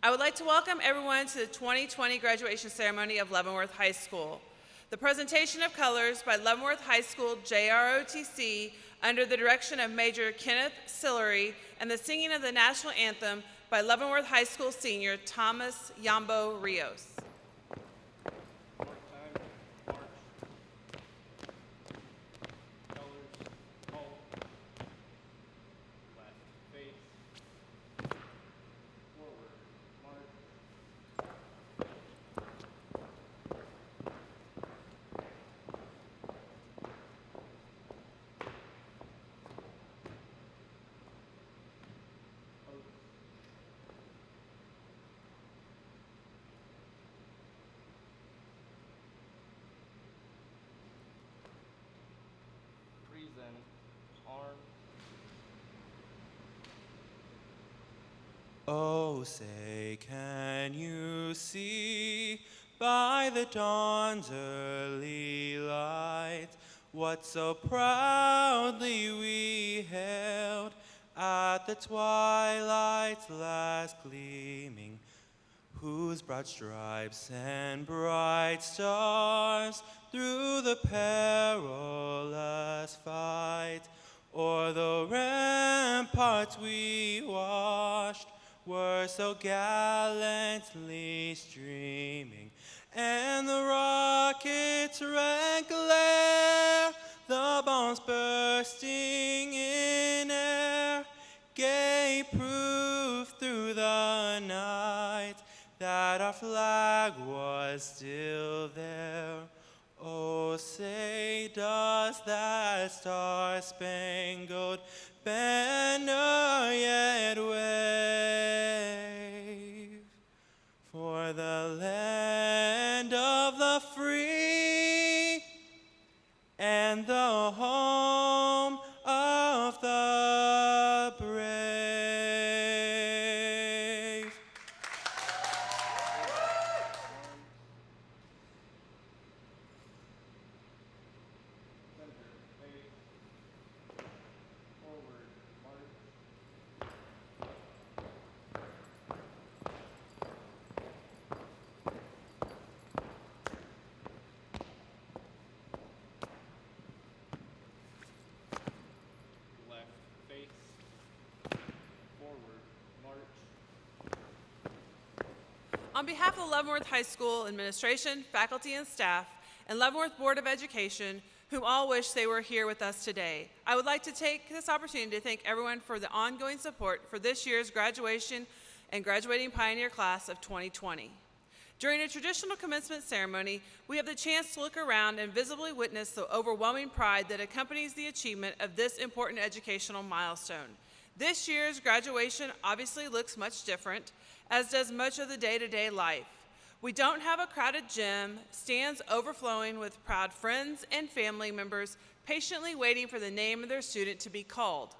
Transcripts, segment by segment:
I would like to welcome everyone to the 2020 graduation ceremony of Leavenworth High School. The presentation of colors by Leavenworth High School JROTC under the direction of Major Kenneth Sillery and the singing of the national anthem by Leavenworth High School senior Thomas Yambo Rios. Oh, say, can you see by the dawn's early light what so proudly we hailed at the twilight's last gleaming, whose broad stripes and bright stars through the perilous fight o'er the ramparts we watched were so gallantly streaming, and the rocket's red glare, the bombs bursting in air, gave proof through the night that our flag was still there. Oh, say, does that star-spangled banner yet wave for the land of the free and the home of the brave? On behalf of the Leavenworth High School administration, faculty, and staff, and Leavenworth Board of Education, whom all wish they were here with us today, I would like to take this opportunity to thank everyone for the ongoing support for this year's graduation and graduating pioneer class of 2020. During a traditional commencement ceremony, we have the chance to look around and visibly witness the overwhelming pride that accompanies the achievement of this important educational milestone. This year's graduation obviously looks much different, as does much of the day-to-day life. We don't have a crowded gym, stands overflowing with proud friends and family members patiently waiting for the name of their student to be called.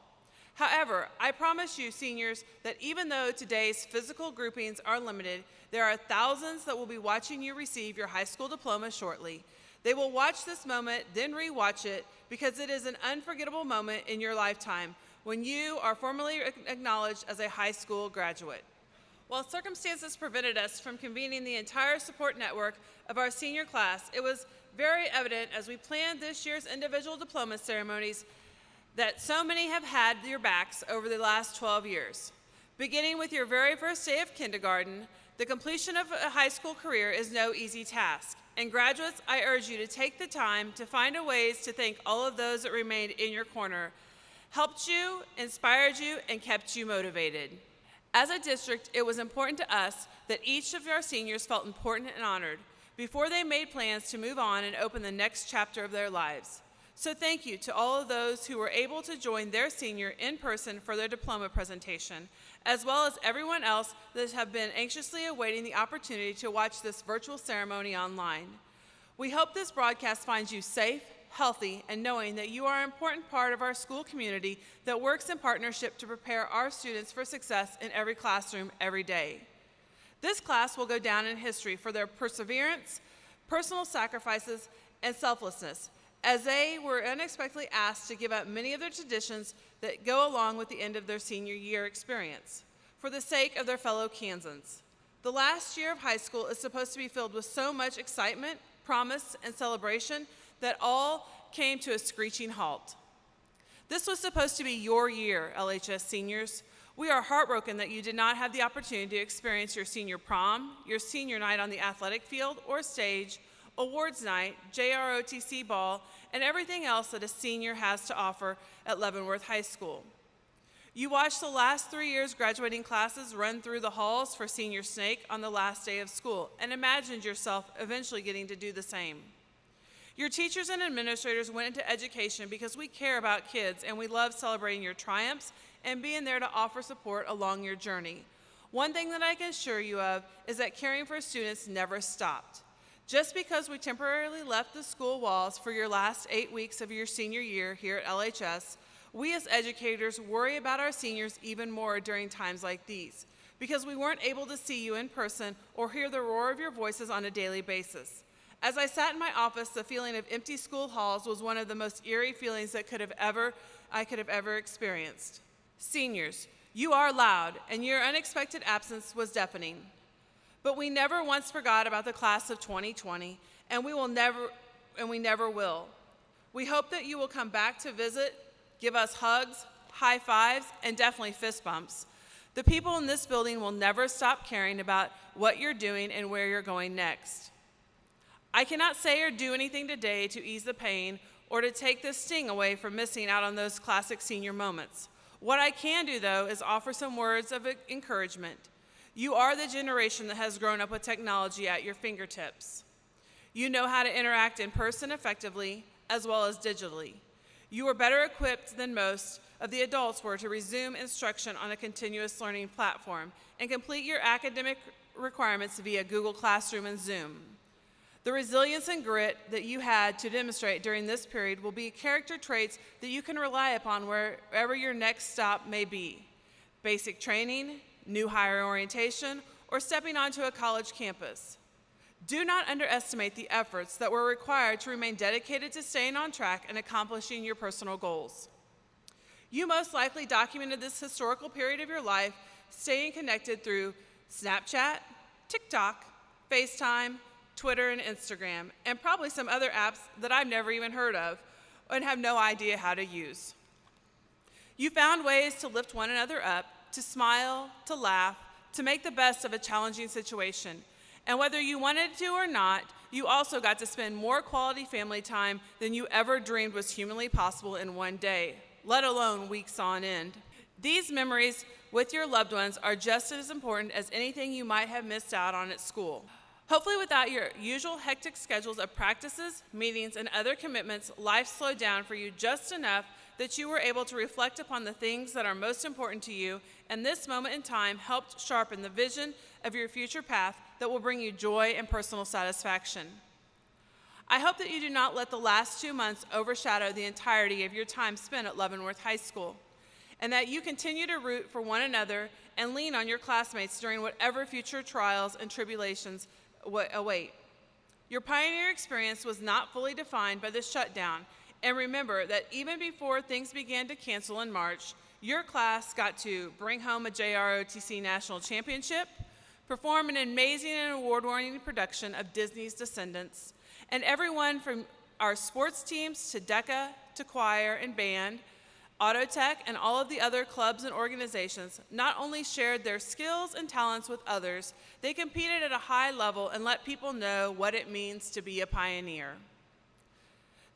However, I promise you, seniors, that even though today's physical groupings are limited, there are thousands that will be watching you receive your high school diploma shortly. They will watch this moment, then re-watch it, because it is an unforgettable moment in your lifetime when you are formally acknowledged as a high school graduate. While circumstances prevented us from convening the entire support network of our senior class, it was very evident as we planned this year's individual diploma ceremonies that so many have had your backs over the last 12 years. Beginning with your very first day of kindergarten, the completion of a high school career is no easy task. And graduates, I urge you to take the time to find ways to thank all of those that remained in your corner, helped you, inspired you, and kept you motivated. As a district, it was important to us that each of our seniors felt important and honored before they made plans to move on and open the next chapter of their lives. So thank you to all of those who were able to join their senior in person for their diploma presentation, as well as everyone else that have been anxiously awaiting the opportunity to watch this virtual ceremony online. We hope this broadcast finds you safe, healthy, and knowing that you are an important part of our school community that works in partnership to prepare our students for success in every classroom every day. This class will go down in history for their perseverance, personal sacrifices, and selflessness, as they were unexpectedly asked to give up many of their traditions that go along with the end of their senior year experience for the sake of their fellow Kansans. The last year of high school is supposed to be filled with so much excitement, promise, and celebration that all came to a screeching halt. This was supposed to be your year, LHS seniors. We are heartbroken that you did not have the opportunity to experience your senior prom, your senior night on the athletic field or stage, awards night, JROTC ball, and everything else that a senior has to offer at Leavenworth High School. You watched the last 3 years' graduating classes run through the halls for senior snake on the last day of school and imagined yourself eventually getting to do the same. Your teachers and administrators went into education because we care about kids and we love celebrating your triumphs and being there to offer support along your journey. One thing that I can assure you of is that caring for students never stopped. Just because we temporarily left the school walls for your last 8 weeks of your senior year here at LHS, we as educators worry about our seniors even more during times like these because we weren't able to see you in person or hear the roar of your voices on a daily basis. As I sat in my office, the feeling of empty school halls was one of the most eerie feelings that I could have ever experienced. Seniors, you are loud, and your unexpected absence was deafening. But we never once forgot about the class of 2020, and we never will. We hope that you will come back to visit, give us hugs, high fives, and definitely fist bumps. The people in this building will never stop caring about what you're doing and where you're going next. I cannot say or do anything today to ease the pain or to take the sting away from missing out on those classic senior moments. What I can do, though, is offer some words of encouragement. You are the generation that has grown up with technology at your fingertips. You know how to interact in person effectively as well as digitally. You are better equipped than most of the adults were to resume instruction on a continuous learning platform and complete your academic requirements via Google Classroom and Zoom. The resilience and grit that you had to demonstrate during this period will be character traits that you can rely upon wherever your next stop may be. Basic training, new hire orientation, or stepping onto a college campus. Do not underestimate the efforts that were required to remain dedicated to staying on track and accomplishing your personal goals. You most likely documented this historical period of your life staying connected through Snapchat, TikTok, FaceTime, Twitter, and Instagram, and probably some other apps that I've never even heard of and have no idea how to use. You found ways to lift one another up, to smile, to laugh, to make the best of a challenging situation. And whether you wanted to or not, you also got to spend more quality family time than you ever dreamed was humanly possible in one day, let alone weeks on end. These memories with your loved ones are just as important as anything you might have missed out on at school. Hopefully without your usual hectic schedules of practices, meetings, and other commitments, life slowed down for you just enough that you were able to reflect upon the things that are most important to you, and this moment in time helped sharpen the vision of your future path that will bring you joy and personal satisfaction. I hope that you do not let the last 2 months overshadow the entirety of your time spent at Leavenworth High School, and that you continue to root for one another and lean on your classmates during whatever future trials and tribulations await. Your pioneer experience was not fully defined by the shutdown, and remember that even before things began to cancel in March, your class got to bring home a JROTC National Championship, perform an amazing and award-winning production of Disney's Descendants, and everyone from our sports teams to DECA to choir and band, Auto Tech, and all of the other clubs and organizations not only shared their skills and talents with others, they competed at a high level and let people know what it means to be a pioneer.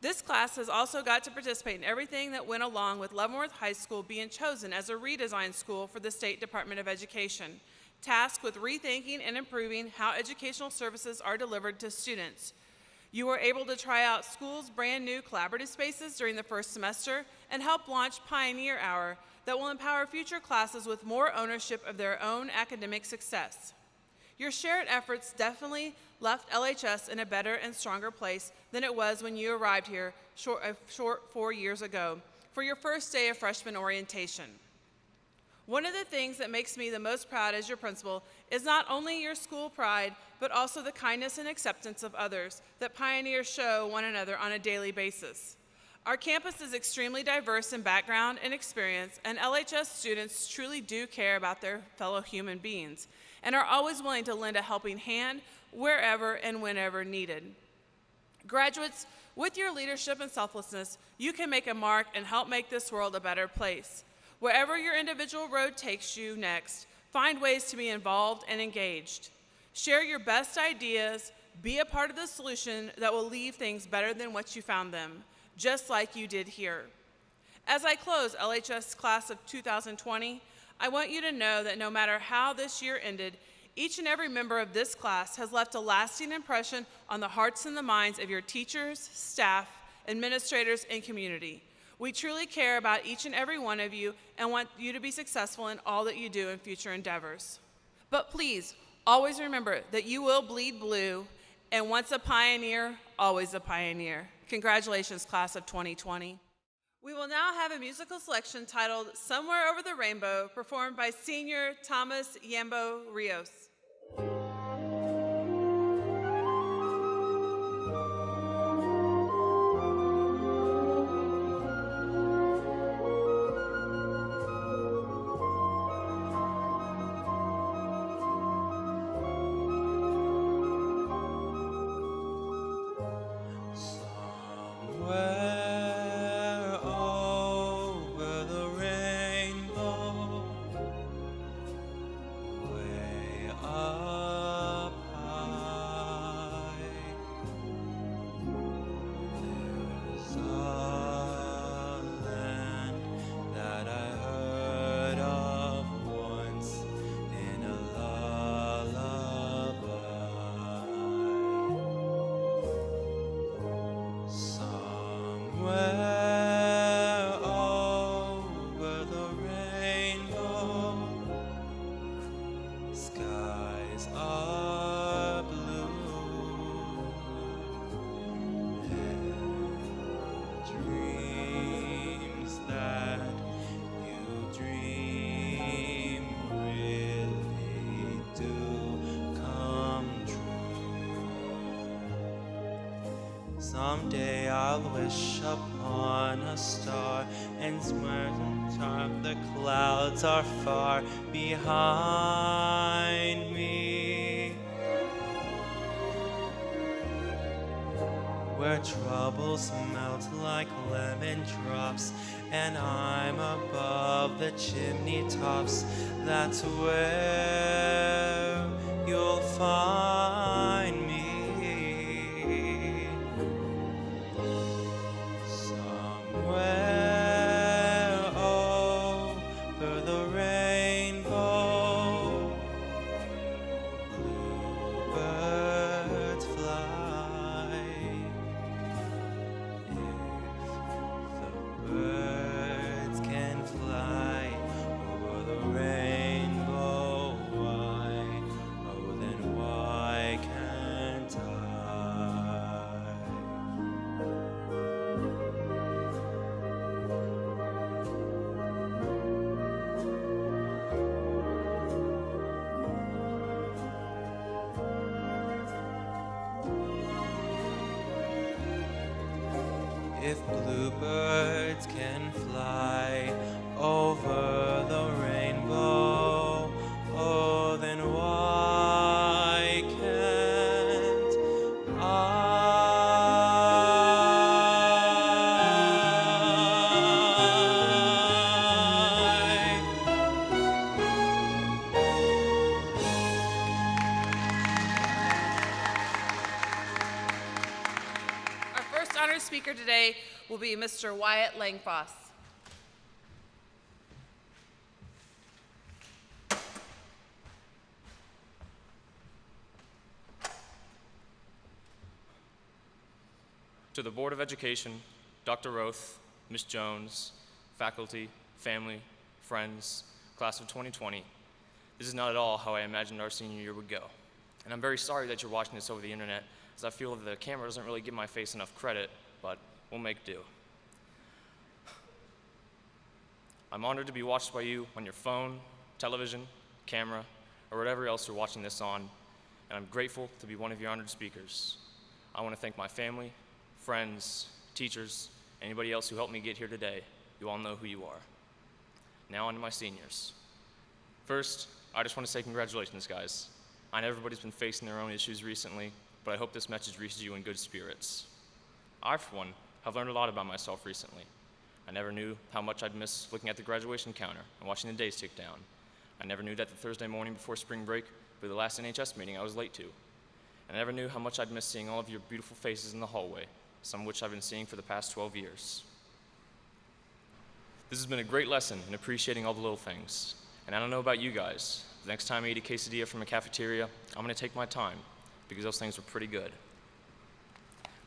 This class has also got to participate in everything that went along with Leavenworth High School being chosen as a redesigned school for the State Department of Education, tasked with rethinking and improving how educational services are delivered to students. You were able to try out school's brand new collaborative spaces during the first semester and help launch Pioneer Hour that will empower future classes with more ownership of their own academic success. Your shared efforts definitely left LHS in a better and stronger place than it was when you arrived here a short 4 years ago for your first day of freshman orientation. One of the things that makes me the most proud as your principal is not only your school pride, but also the kindness and acceptance of others that pioneers show one another on a daily basis. Our campus is extremely diverse in background and experience, and LHS students truly do care about their fellow human beings and are always willing to lend a helping hand wherever and whenever needed. Graduates, with your leadership and selflessness, you can make a mark and help make this world a better place. Wherever your individual road takes you next, find ways to be involved and engaged. Share your best ideas, be a part of the solution that will leave things better than what you found them, just like you did here. As I close LHS class of 2020, I want you to know that no matter how this year ended, each and every member of this class has left a lasting impression on the hearts and the minds of your teachers, staff, administrators, and community. We truly care about each and every one of you and want you to be successful in all that you do in future endeavors. But please, always remember that you will bleed blue, and once a pioneer, always a pioneer. Congratulations, class of 2020. We will now have a musical selection titled Somewhere Over the Rainbow, performed by senior Thomas Yambo Rios. Someday I'll wish upon a star, and sometimes the clouds are far behind me, where troubles melt like lemon drops, and I'm above the chimney tops. That's where you'll find me. If bluebirds can fly over the rainbow, oh, then why can't I? Our first honored speaker today will be Mr. Wyatt Langfoss. To the Board of Education, Dr. Roth, Ms. Jones, faculty, family, friends, class of 2020, this is not at all how I imagined our senior year would go. And I'm very sorry that you're watching this over the internet, as I feel that the camera doesn't really give my face enough credit, but we'll make do. I'm honored to be watched by you on your phone, television, camera, or whatever else you're watching this on, and I'm grateful to be one of your honored speakers. I want to thank my family, friends, teachers, Anybody else who helped me get here today, you all know who you are. Now on to my seniors. First, I just want to say congratulations, guys. I know everybody's been facing their own issues recently, but I hope this message reaches you in good spirits. I, for one, have learned a lot about myself recently. I never knew how much I'd miss looking at the graduation counter and watching the days tick down. I never knew that the Thursday morning before spring break would be the last NHS meeting I was late to. And I never knew how much I'd miss seeing all of your beautiful faces in the hallway, some of which I've been seeing for the past 12 years. This has been a great lesson in appreciating all the little things. And I don't know about you guys, the next time I eat a quesadilla from a cafeteria, I'm going to take my time, because those things were pretty good.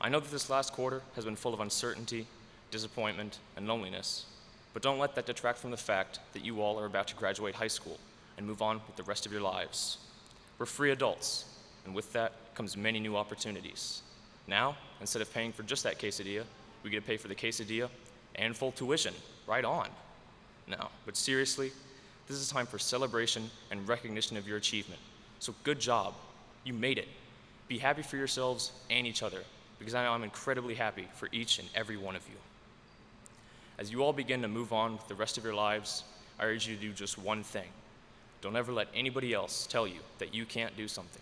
I know that this last quarter has been full of uncertainty, disappointment, and loneliness, but don't let that detract from the fact that you all are about to graduate high school and move on with the rest of your lives. We're free adults, and with that comes many new opportunities. Now, instead of paying for just that quesadilla, we get to pay for the quesadilla and full tuition, right on. No, but seriously, this is time for celebration and recognition of your achievement. So good job, you made it. Be happy for yourselves and each other, because I know I'm incredibly happy for each and every one of you. As you all begin to move on with the rest of your lives, I urge you to do just one thing. Don't ever let anybody else tell you that you can't do something.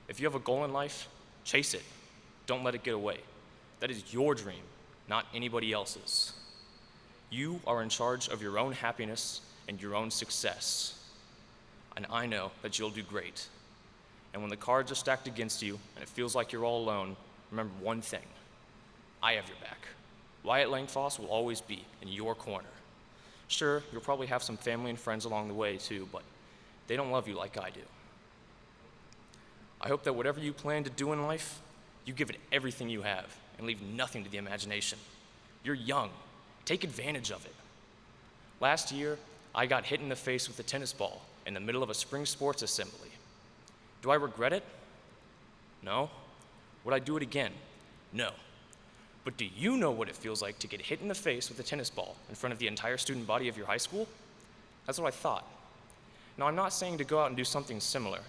If you have a goal in life, chase it. Don't let it get away. That is your dream, not anybody else's. You are in charge of your own happiness and your own success. And I know that you'll do great. And when the cards are stacked against you and it feels like you're all alone, remember one thing. I have your back. Wyatt Langfoss will always be in your corner. Sure, you'll probably have some family and friends along the way too, but they don't love you like I do. I hope that whatever you plan to do in life, you give it everything you have and leave nothing to the imagination. You're young. Take advantage of it. Last year, I got hit in the face with a tennis ball in the middle of a spring sports assembly. Do I regret it? No. Would I do it again? No. But do you know what it feels like to get hit in the face with a tennis ball in front of the entire student body of your high school? That's what I thought. Now, I'm not saying to go out and do something similar,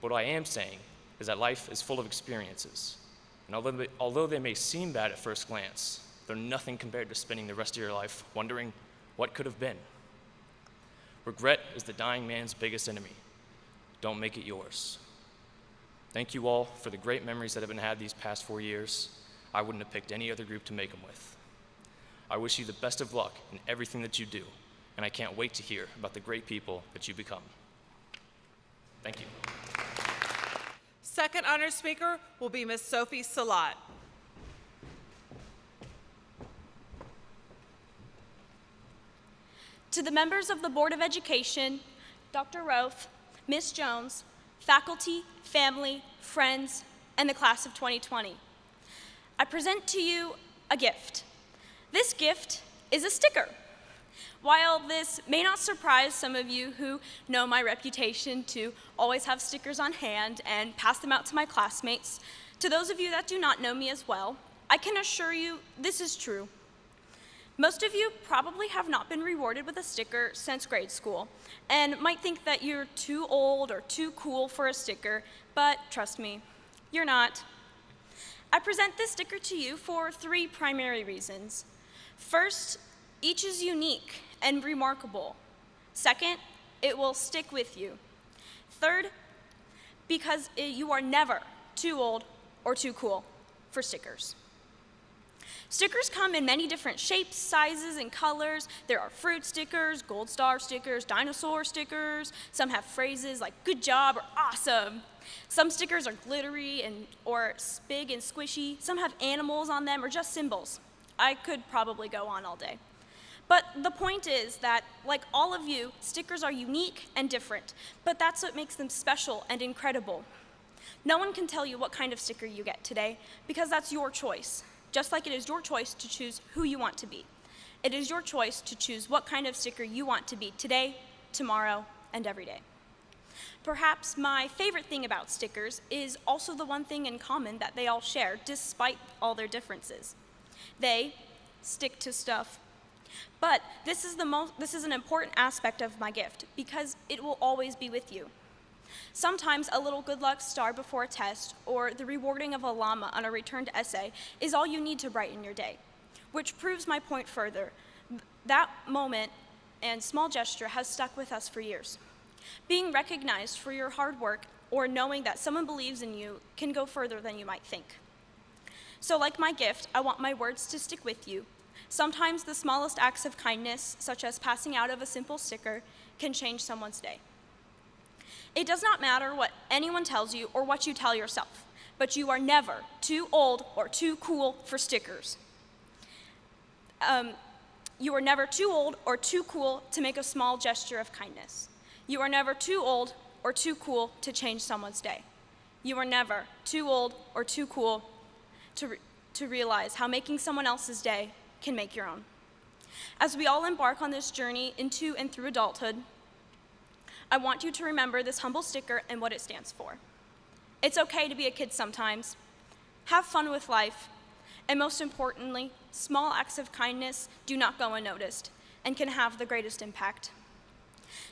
but what I am saying is that life is full of experiences. And although they may seem bad at first glance, they're nothing compared to spending the rest of your life wondering what could have been. Regret is the dying man's biggest enemy. Don't make it yours. Thank you all for the great memories that have been had these past 4 years. I wouldn't have picked any other group to make them with. I wish you the best of luck in everything that you do, and I can't wait to hear about the great people that you become. Thank you. Second honored speaker will be Ms. Sophie Sallot. To the members of the Board of Education, Dr. Roth, Ms. Jones, faculty, family, friends, and the class of 2020, I present to you a gift. This gift is a sticker. While this may not surprise some of you who know my reputation to always have stickers on hand and pass them out to my classmates, to those of you that do not know me as well, I can assure you this is true. Most of you probably have not been rewarded with a sticker since grade school and might think that you're too old or too cool for a sticker, but trust me, you're not. I present this sticker to you for 3 primary reasons. First, each is unique and remarkable. Second, it will stick with you. Third, because you are never too old or too cool for stickers. Stickers come in many different shapes, sizes, and colors. There are fruit stickers, gold star stickers, dinosaur stickers. Some have phrases like good job or awesome. Some stickers are glittery or big and squishy. Some have animals on them or just symbols. I could probably go on all day. But the point is that, like all of you, stickers are unique and different, but that's what makes them special and incredible. No one can tell you what kind of sticker you get today because that's your choice. Just like it is your choice to choose who you want to be. It is your choice to choose what kind of sticker you want to be today, tomorrow, and every day. Perhaps my favorite thing about stickers is also the one thing in common that they all share, despite all their differences. They stick to stuff. But this is an important aspect of my gift because it will always be with you. Sometimes a little good luck star before a test or the rewarding of a llama on a returned essay is all you need to brighten your day. which proves my point further. That moment and small gesture has stuck with us for years. Being recognized for your hard work or knowing that someone believes in you can go further than you might think. So like my gift, I want my words to stick with you. Sometimes the smallest acts of kindness, such as passing out of a simple sticker, can change someone's day. It does not matter what anyone tells you or what you tell yourself, but you are never too old or too cool for stickers. You are never too old or too cool to make a small gesture of kindness. You are never too old or too cool to change someone's day. You are never too old or too cool to realize how making someone else's day can make your own. As we all embark on this journey into and through adulthood, I want you to remember this humble sticker and what it stands for. It's okay to be a kid sometimes. Have fun with life. And most importantly, small acts of kindness do not go unnoticed and can have the greatest impact.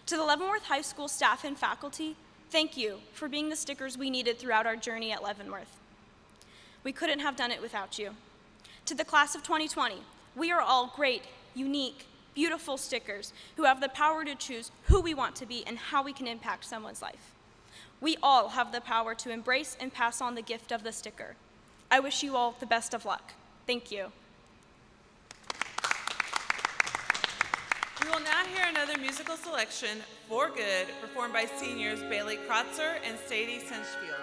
To the Leavenworth High School staff and faculty, thank you for being the stickers we needed throughout our journey at Leavenworth. We couldn't have done it without you. To the class of 2020, we are all great, unique, beautiful stickers who have the power to choose who we want to be and how we can impact someone's life. We all have the power to embrace and pass on the gift of the sticker. I wish you all the best of luck. Thank you. We will now hear another musical selection, For Good, performed by seniors Bailey Kratzer and Sadie Senchfield.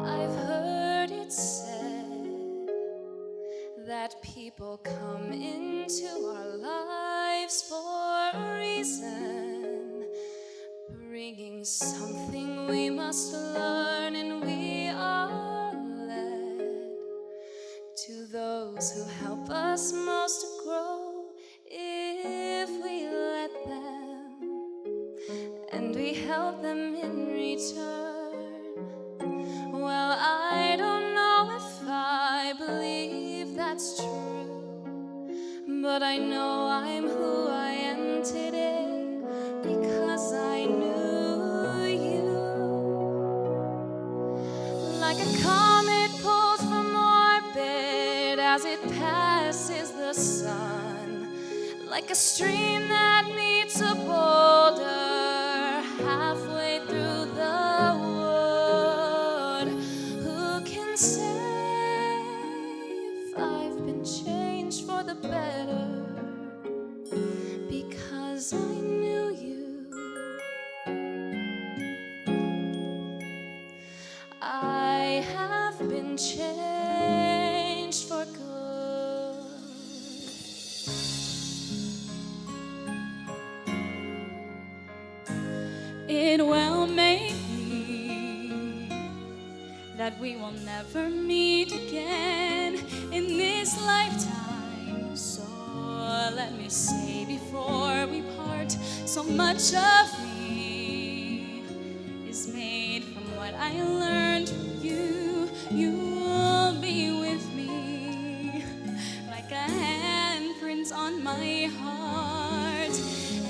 I've heard it said that people come into our lives for a reason, bringing something we must learn, and we are led to those who help us most to grow if we let them, and we help them in return. Well, I don't know if I believe that's true, but I know I'm who I am today because I knew you. Like a comet pulled from orbit as it passes the sun, like a stream that meets a boulder halfway through the wood. Who can say if I've been changed for the better because I knew you? I have been changed for good. It well may be that we will never meet again in this lifetime. So let me say before we part, so much of me is made from what I learned from you. You'll be with me like a handprint on my heart.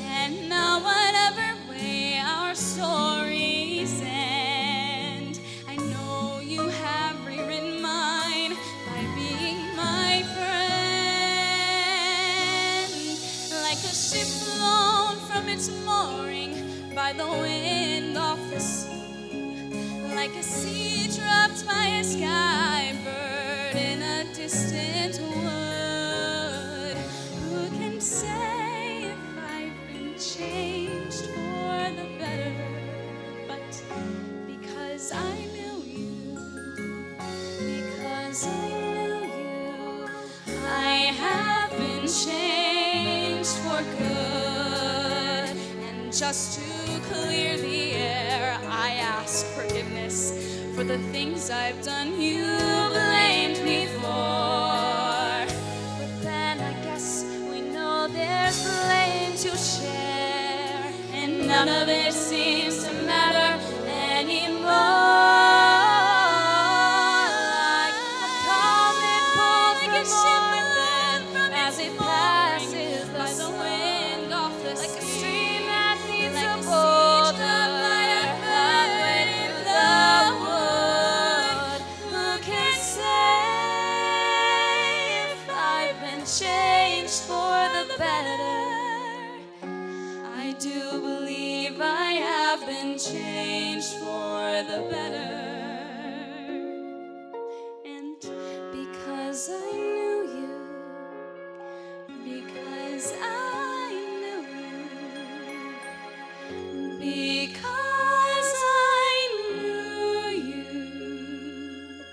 And now whatever way our stories end, I know you have rewritten mine by being my friend. Like a ship blown from its mooring by the wind off the sea, like a seed dropped by a sky bird in a distant wood. Who can say if I've been changed for the better? But because I knew you, because I knew you, I have been changed for good. And just to clear the air, I ask forgiveness for the things I've done you blamed me for. But then I guess we know there's blame to share, and none of it seems to matter anymore. Like a comet pulled from orbit as it passes the sun, like a stream that needs a changed for the better. And because I knew you, because I knew you, because I knew you,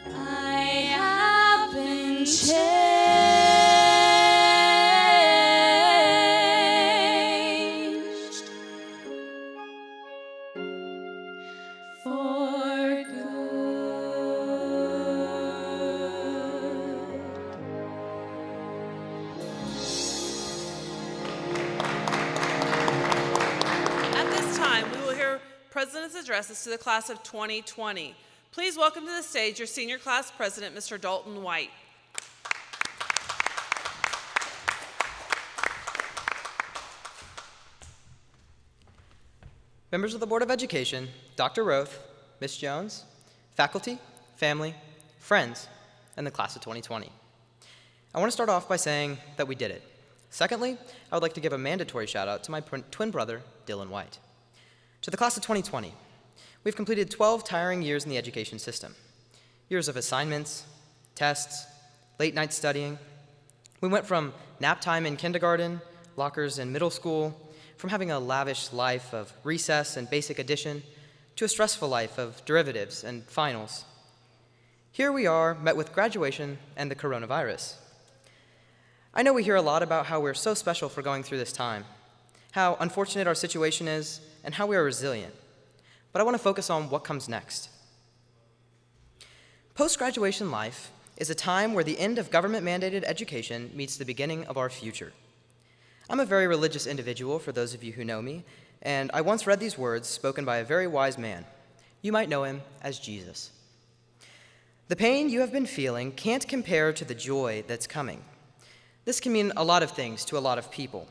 I have been changed for good. At this time, we will hear President's addresses to the class of 2020. Please welcome to the stage your senior class president, Mr. Dalton White. Members of the Board of Education, Dr. Roth, Ms. Jones, faculty, family, friends, and the class of 2020. I want to start off by saying that we did it. Secondly, I would like to give a mandatory shout out to my twin brother, Dalton White. To the class of 2020, we've completed 12 tiring years in the education system. Years of assignments, tests, late night studying. We went from nap time in kindergarten, lockers in middle school, from having a lavish life of recess and basic addition, to a stressful life of derivatives and finals. Here we are, met with graduation and the coronavirus. I know we hear a lot about how we're so special for going through this time, how unfortunate our situation is, and how we are resilient. But I want to focus on what comes next. Post-graduation life is a time where the end of government-mandated education meets the beginning of our future. I'm a very religious individual, for those of you who know me, and I once read these words spoken by a very wise man. You might know him as Jesus. The pain you have been feeling can't compare to the joy that's coming. This can mean a lot of things to a lot of people,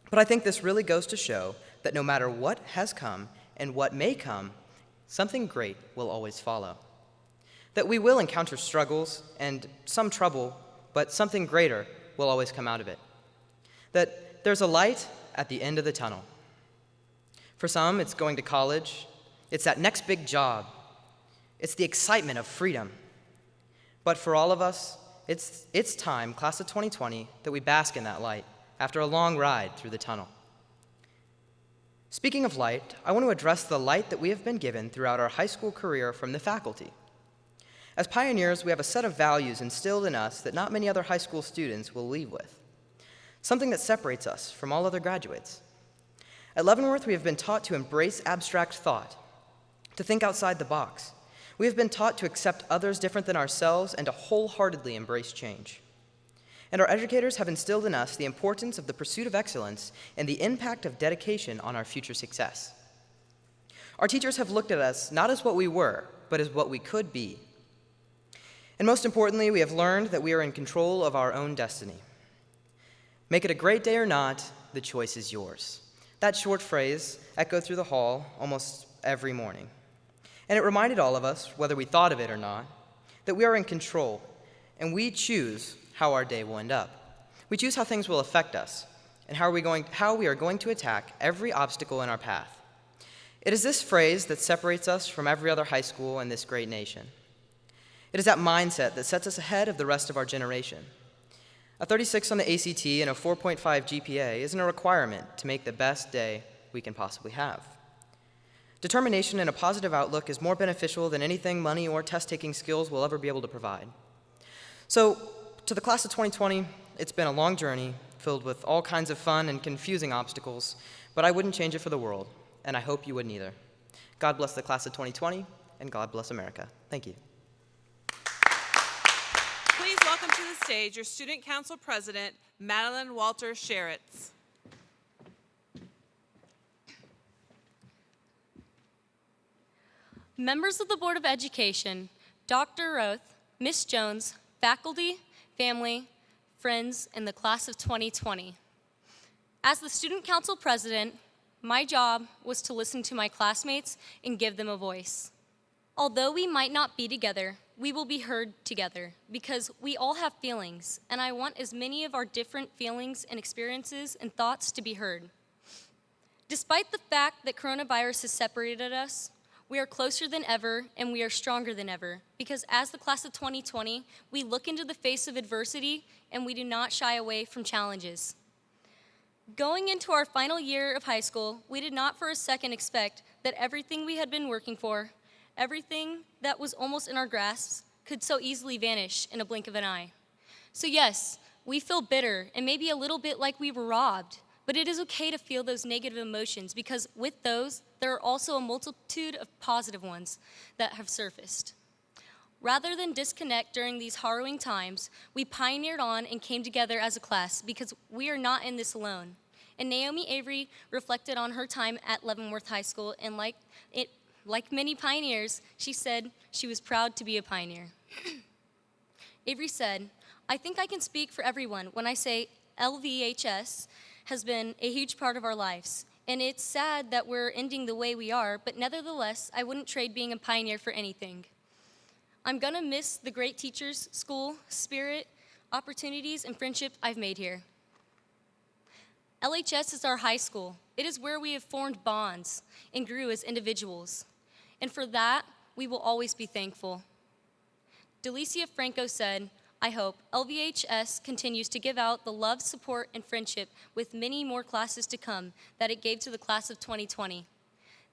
but I think this really goes to show that no matter what has come and what may come, something great will always follow. That we will encounter struggles and some trouble, but something greater will always come out of it. That there's a light at the end of the tunnel. For some, it's going to college. It's that next big job. It's the excitement of freedom. But for all of us, it's time, class of 2020, that we bask in that light after a long ride through the tunnel. Speaking of light, I want to address the light that we have been given throughout our high school career from the faculty. As pioneers, we have a set of values instilled in us that not many other high school students will leave with. Something that separates us from all other graduates. At Leavenworth, we have been taught to embrace abstract thought, to think outside the box. We have been taught to accept others different than ourselves and to wholeheartedly embrace change. And our educators have instilled in us the importance of the pursuit of excellence and the impact of dedication on our future success. Our teachers have looked at us not as what we were, but as what we could be. And most importantly, we have learned that we are in control of our own destiny. Make it a great day or not, the choice is yours. That short phrase echoed through the hall almost every morning. And it reminded all of us, whether we thought of it or not, that we are in control, and we choose how our day will end up. We choose how things will affect us, and how we are going to attack every obstacle in our path. It is this phrase that separates us from every other high school in this great nation. It is that mindset that sets us ahead of the rest of our generation. A 36 on the ACT and a 4.5 GPA isn't a requirement to make the best day we can possibly have. Determination and a positive outlook is more beneficial than anything money or test-taking skills will ever be able to provide. So, to the class of 2020, it's been a long journey filled with all kinds of fun and confusing obstacles, but I wouldn't change it for the world, and I hope you wouldn't either. God bless the class of 2020, and God bless America. Thank you. Please welcome to the stage your Student Council President, Madailein Walter-Sherretts. Members of the Board of Education, Dr. Roth, Ms. Jones, faculty, family, friends, and the class of 2020. As the Student Council President, my job was to listen to my classmates and give them a voice. Although we might not be together, we will be heard together because we all have feelings, and I want as many of our different feelings and experiences and thoughts to be heard. Despite the fact that coronavirus has separated us, we are closer than ever and we are stronger than ever because as the class of 2020, we look into the face of adversity and we do not shy away from challenges. Going into our final year of high school, we did not for a second expect that everything we had been working for, everything that was almost in our grasps, could so easily vanish in a blink of an eye. So yes, we feel bitter and maybe a little bit like we were robbed, but it is okay to feel those negative emotions because with those, there are also a multitude of positive ones that have surfaced. Rather than disconnect during these harrowing times, we pioneered on and came together as a class because we are not in this alone. And Naomi Avery reflected on her time at Leavenworth High School, and like many pioneers, she said she was proud to be a pioneer. Avery said, "I think I can speak for everyone when I say LVHS has been a huge part of our lives. And it's sad that we're ending the way we are, but nevertheless, I wouldn't trade being a pioneer for anything. I'm gonna miss the great teachers, school, spirit, opportunities, and friendship I've made here. LHS is our high school. It is where we have formed bonds and grew as individuals. And for that, we will always be thankful." Delicia Franco said, "I hope LVHS continues to give out the love, support, and friendship with many more classes to come that it gave to the class of 2020.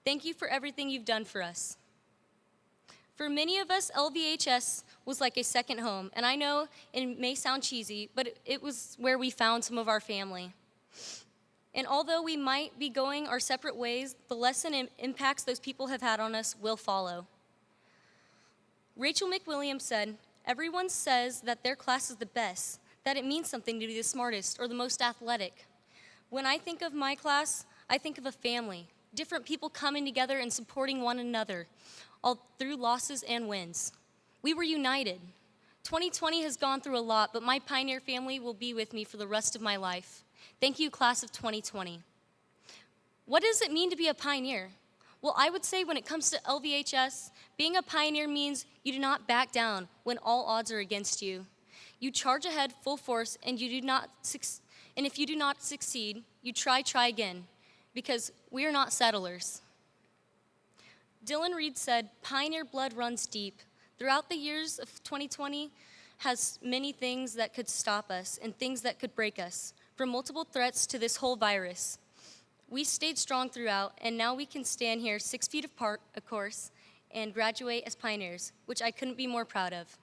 Thank you for everything you've done for us." For many of us, LVHS was like a second home, and I know it may sound cheesy, but it was where we found some of our family. And although we might be going our separate ways, the lesson and impacts those people have had on us will follow. Rachel McWilliams said, "Everyone says that their class is the best, that it means something to be the smartest or the most athletic. When I think of my class, I think of a family, different people coming together and supporting one another, all through losses and wins. We were united. 2020 has gone through a lot, but my pioneer family will be with me for the rest of my life. Thank you, class of 2020. What does it mean to be a pioneer? Well, I would say when it comes to LVHS, being a pioneer means you do not back down when all odds are against you. You charge ahead full force, and if you do not succeed, you try again, because we are not settlers." Dylan Reed said, "Pioneer blood runs deep. Throughout the years of 2020 has many things that could stop us and things that could break us, from multiple threats to this whole virus. We stayed strong throughout, and now we can stand here 6 feet apart, of course, and graduate as pioneers, which I couldn't be more proud of."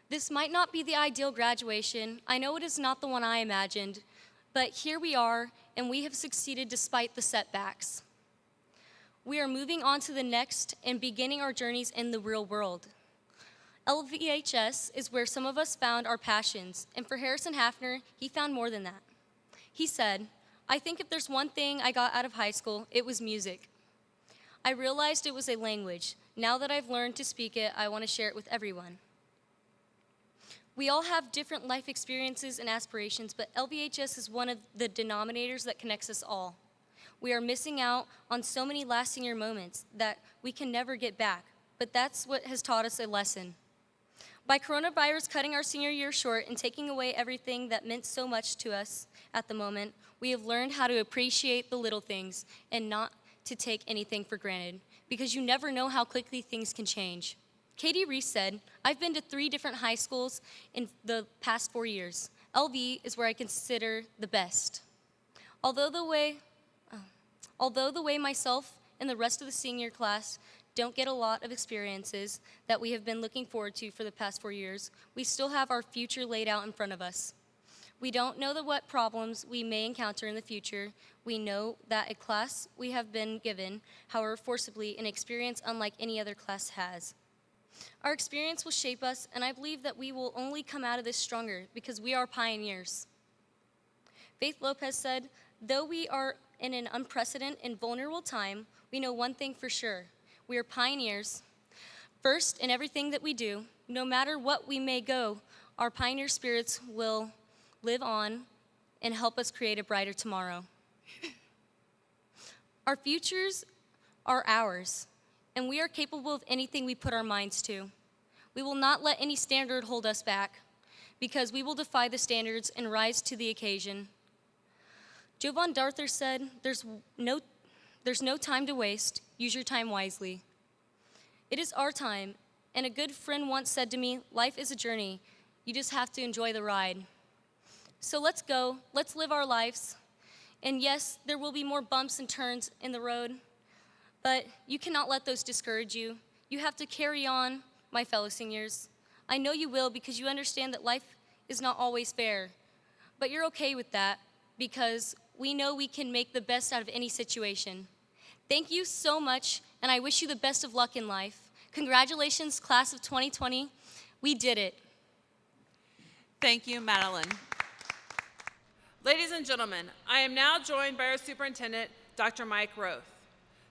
This might not be the ideal graduation. I know it is not the one I imagined, but here we are, and we have succeeded despite the setbacks. We are moving on to the next and beginning our journeys in the real world. LVHS is where some of us found our passions, and for Harrison Hafner, he found more than that. He said, "I think if there's one thing I got out of high school, it was music. I realized it was a language. Now that I've learned to speak it, I want to share it with everyone." We all have different life experiences and aspirations, but LVHS is one of the denominators that connects us all. We are missing out on so many lasting year moments that we can never get back, but that's what has taught us a lesson. By coronavirus cutting our senior year short and taking away everything that meant so much to us at the moment, we have learned how to appreciate the little things and not to take anything for granted, because you never know how quickly things can change. Katie Reese said, "I've been to 3 different high schools in the past 4 years. LV is where I consider the best. Although the way myself and the rest of the senior class don't get a lot of experiences that we have been looking forward to for the past 4 years, we still have our future laid out in front of us. We don't know what problems we may encounter in the future. We know that a class we have been given, however forcibly, an experience unlike any other class has. Our experience will shape us, and I believe that we will only come out of this stronger because we are pioneers." Faith Lopez said, "Though we are in an unprecedented and vulnerable time, we know one thing for sure. We are pioneers. First, in everything that we do, no matter what we may go, our pioneer spirits will live on and help us create a brighter tomorrow. Our futures are ours, and we are capable of anything we put our minds to. We will not let any standard hold us back, because we will defy the standards and rise to the occasion. Jovan Darther said, there's no time to waste. Use your time wisely. It is our time, and a good friend once said to me, life is a journey. You just have to enjoy the ride. So let's go. Let's live our lives. And yes, there will be more bumps and turns in the road, but you cannot let those discourage you. You have to carry on, my fellow seniors. I know you will because you understand that life is not always fair, but you're okay with that because we know we can make the best out of any situation. Thank you so much, and I wish you the best of luck in life. Congratulations, class of 2020. We did it. Thank you, Madailein. Ladies and gentlemen, I am now joined by our superintendent, Dr. Mike Roth.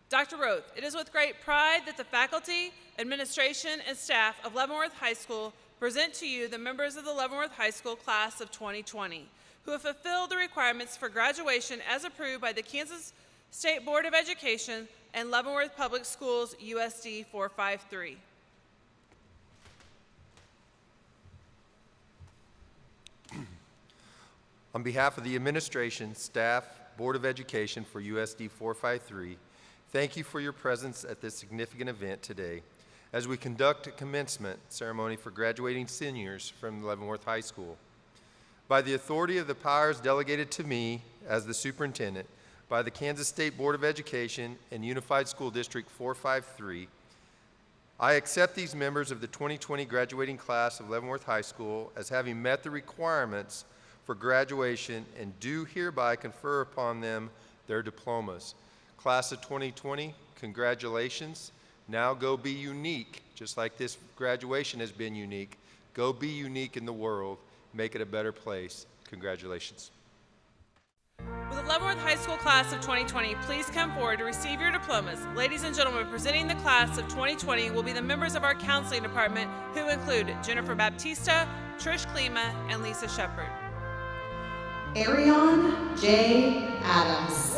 Dr. Roth, it is with great pride that the faculty, administration, and staff of Leavenworth High School present to you the members of the Leavenworth High School class of 2020, who have fulfilled the requirements for graduation as approved by the Kansas State Board of Education and Leavenworth Public Schools USD 453. On behalf of the administration, staff, Board of Education for USD 453, thank you for your presence at this significant event today as we conduct a commencement ceremony for graduating seniors from Leavenworth High School. By the authority of the powers delegated to me as the superintendent by the Kansas State Board of Education and Unified School District 453, I accept these members of the 2020 graduating class of Leavenworth High School as having met the requirements for graduation and do hereby confer upon them their diplomas. Class of 2020, congratulations. Now go be unique, just like this graduation has been unique. Go be unique in the world. Make it a better place. Congratulations. Will the Leavenworth High School class of 2020 please come forward to receive your diplomas? Ladies and gentlemen, presenting the class of 2020 will be the members of our counseling department, who include Jennifer Baptista, Trish Klima, and Lisa Shepard. Arion J. Adams.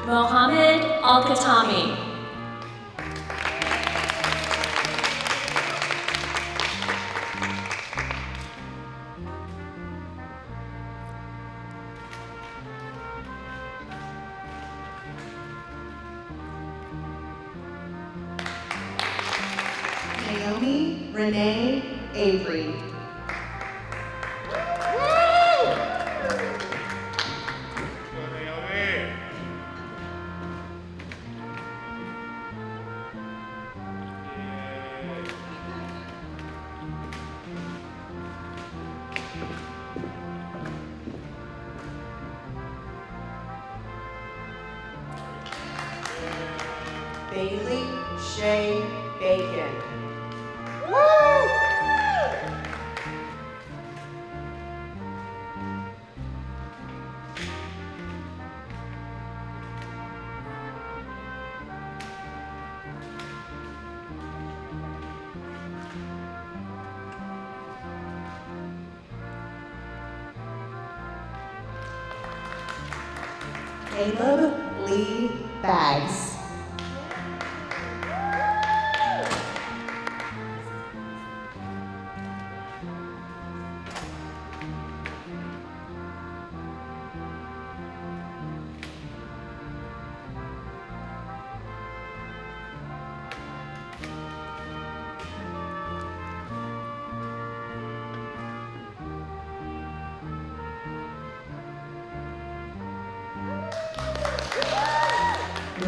Mohammed Al-Khatami. Naomi Renee Avery. Bailey Shay Bacon. Caleb Lee Bags.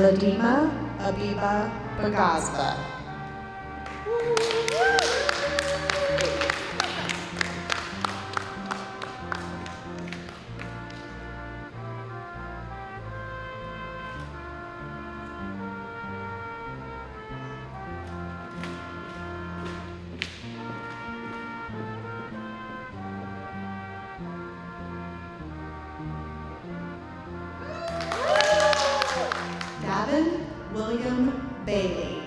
Ladima Abiba Bagazba. Davin William Bailey.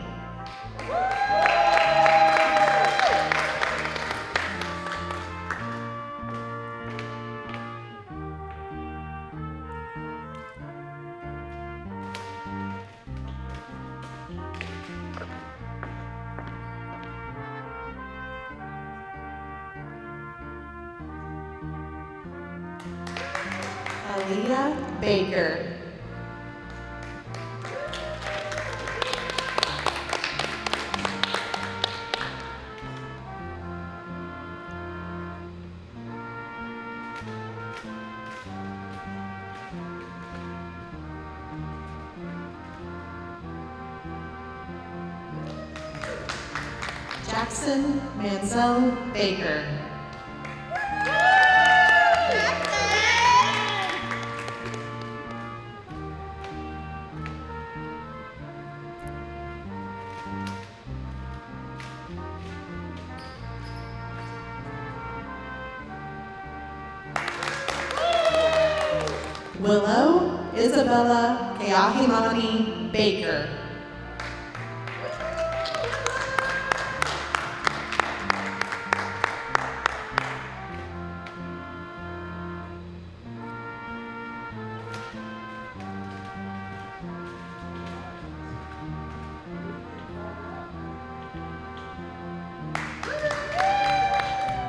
Madailein Baker. Jackson Manzel Baker. Willow Isabella Keahimani Baker.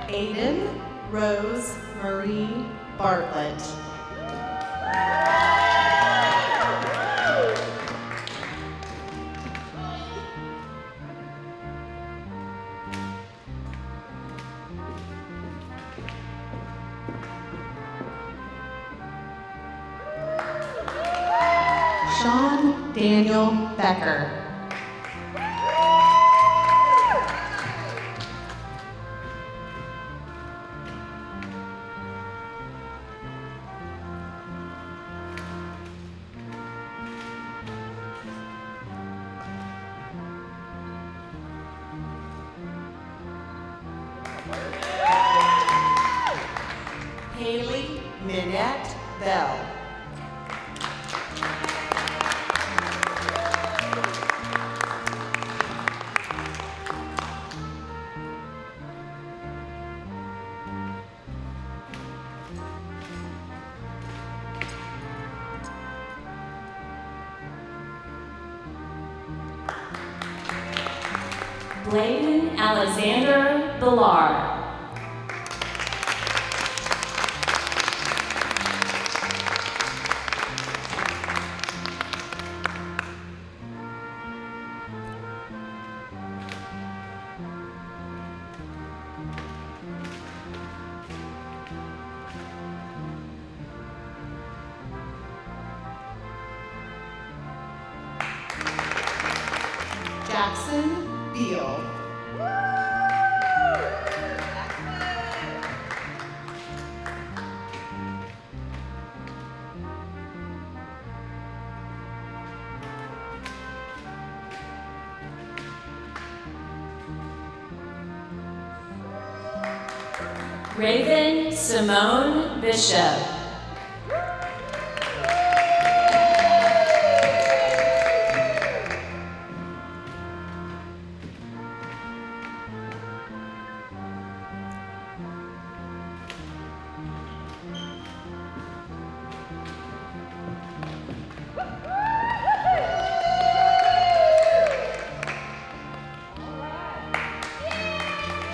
Aiden Rose Marie Bartlett. Sean Daniel Becker. Haley Minette Bell. Bladen Alexander Villar. Jackson Beal. Raven Simone Bishop.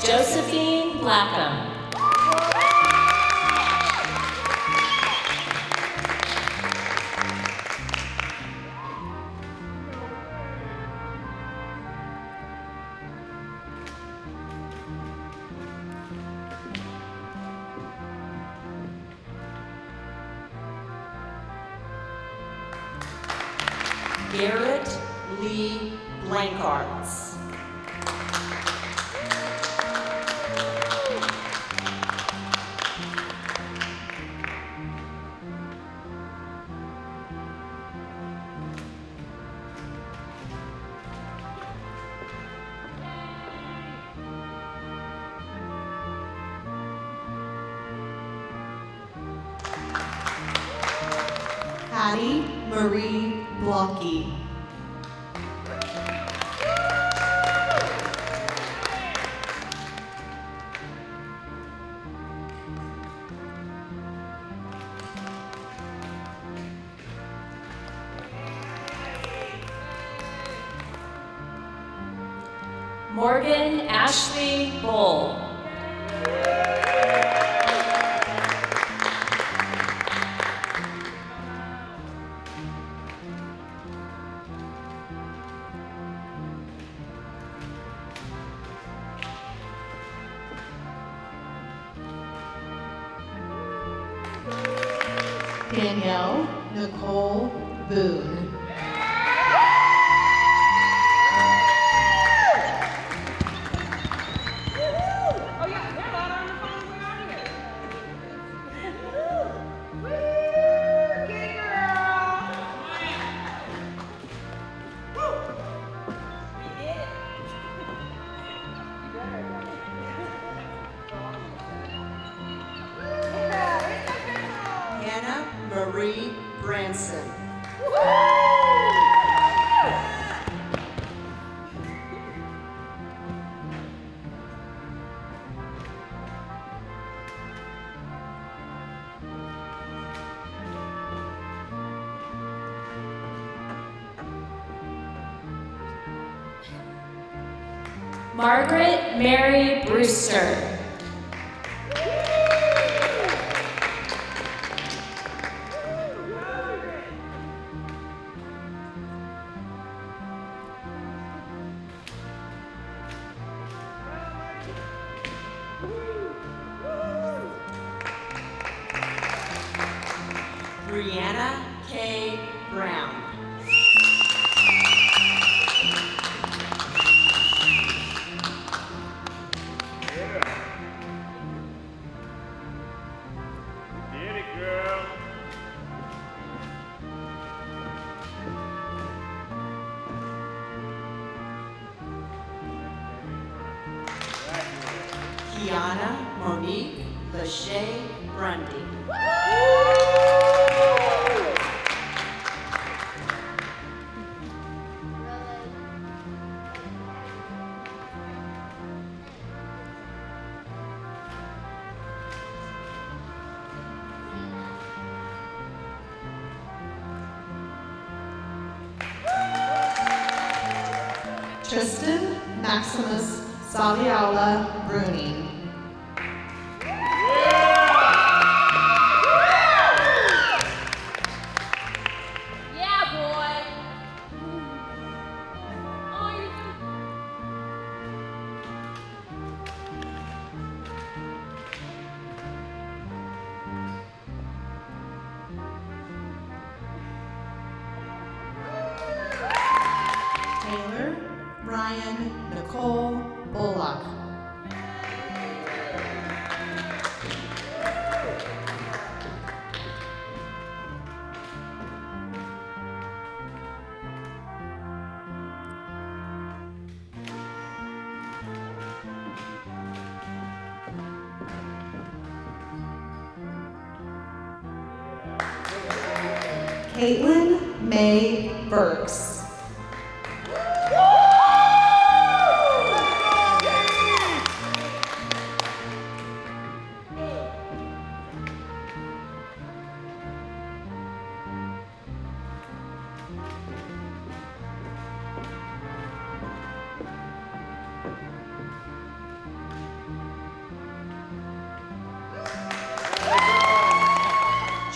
Josephine Blackham. Garrett Lee Blankarts. Hattie Marie Blocky. Morgan Ashley Bull. Danielle Nicole Boone. Hannah Marie Branson. Margaret Mary Brewster. Brianna K. Brown. Kiana Monique Lachey Grundy. Tristan Maximus Saliala Bruning. Taylor Ryan Nicole Bullock. Caitlin May Burks.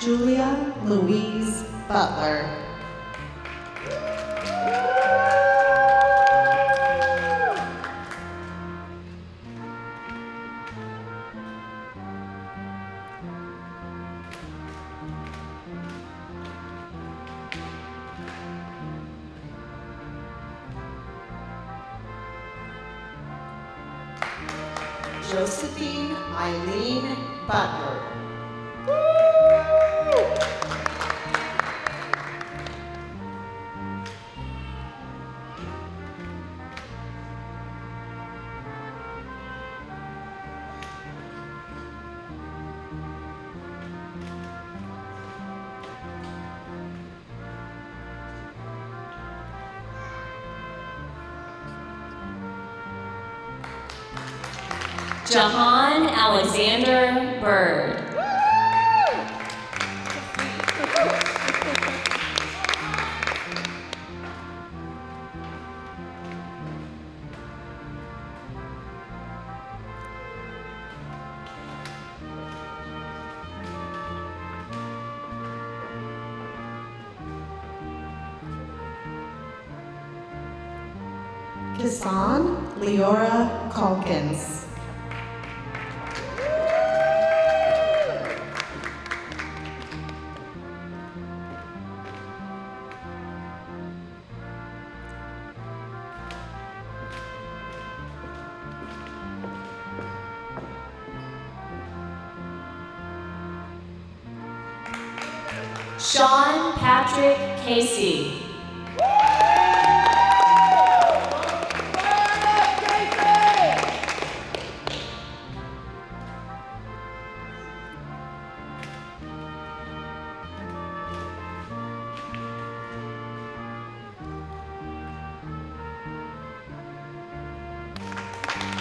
Julia Louise Butler. Josephine Eileen Butler. Jahan Alexander Bird. Kisan Leora Calkins. Sean Patrick Casey.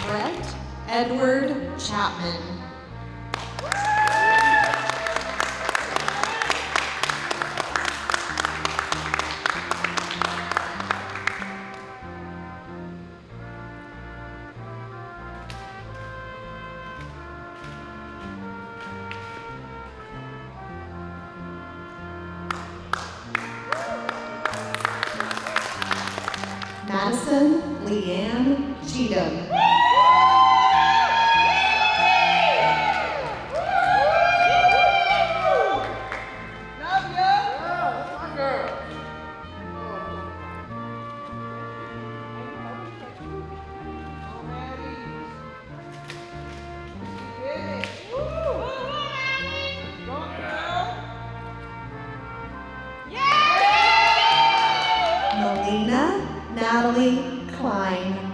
Brett Edward Chapman. Madison Leanne Cheatham. Melina Natalie Klein.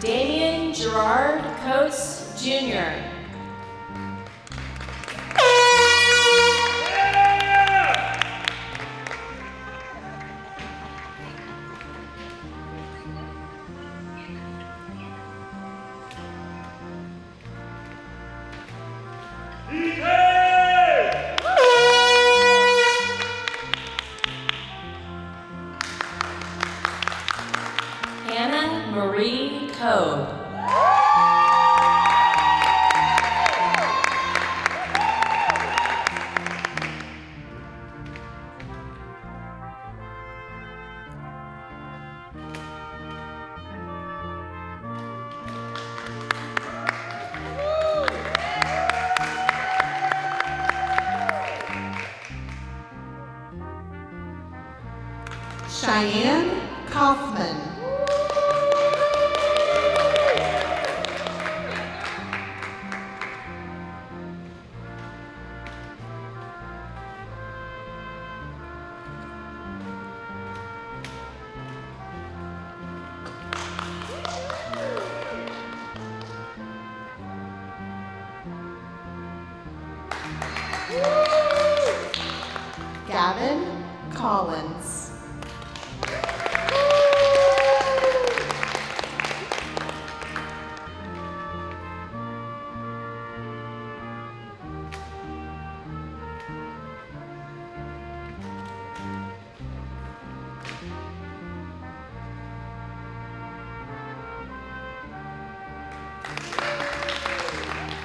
Damian Gerard Coates Jr. Hannah Marie Coe. Cheyenne Kaufman. Gavin Collins.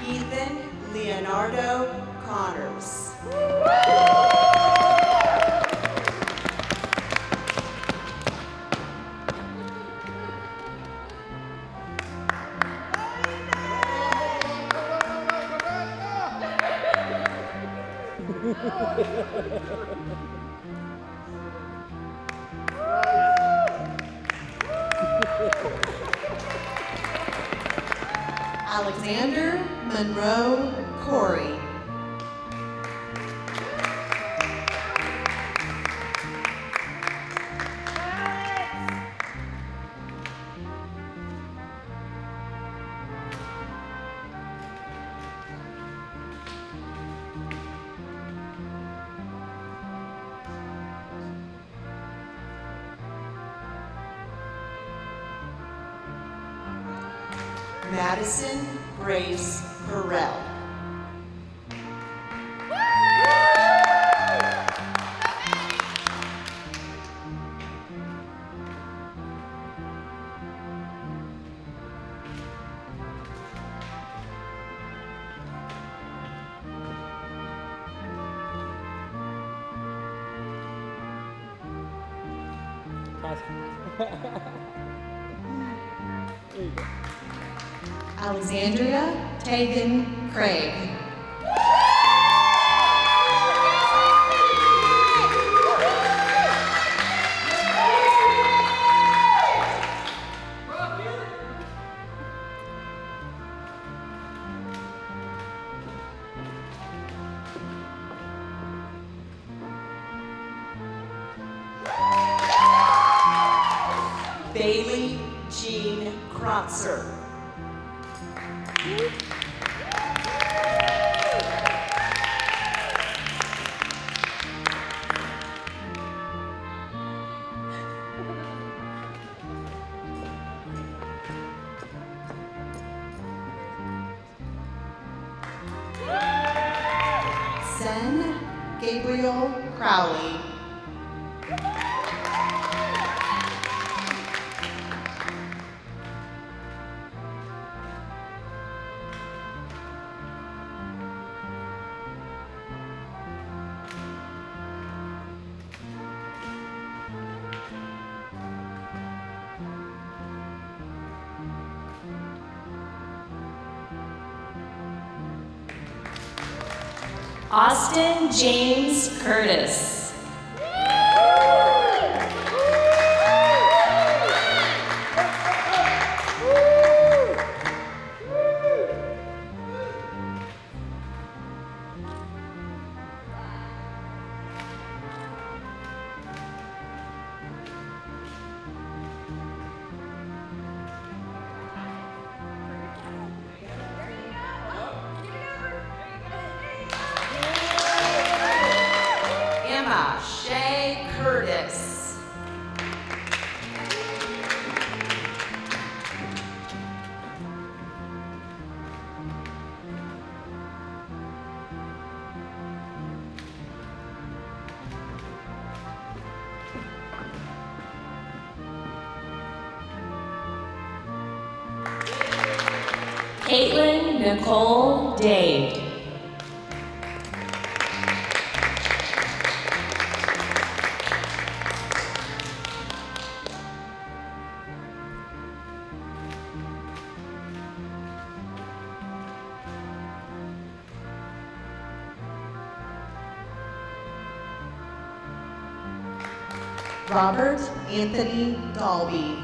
Ethan Leonardo Connors. Alexander Monroe Corey. Madison Grace Burrell. Alexandra Tegan Craig. Bailey Jean Krotzer. Sen Gabriel Crowley. Austin James Curtis. Emma Shea Curtis. Caitlin Nicole Dade. Robert Anthony Dalby.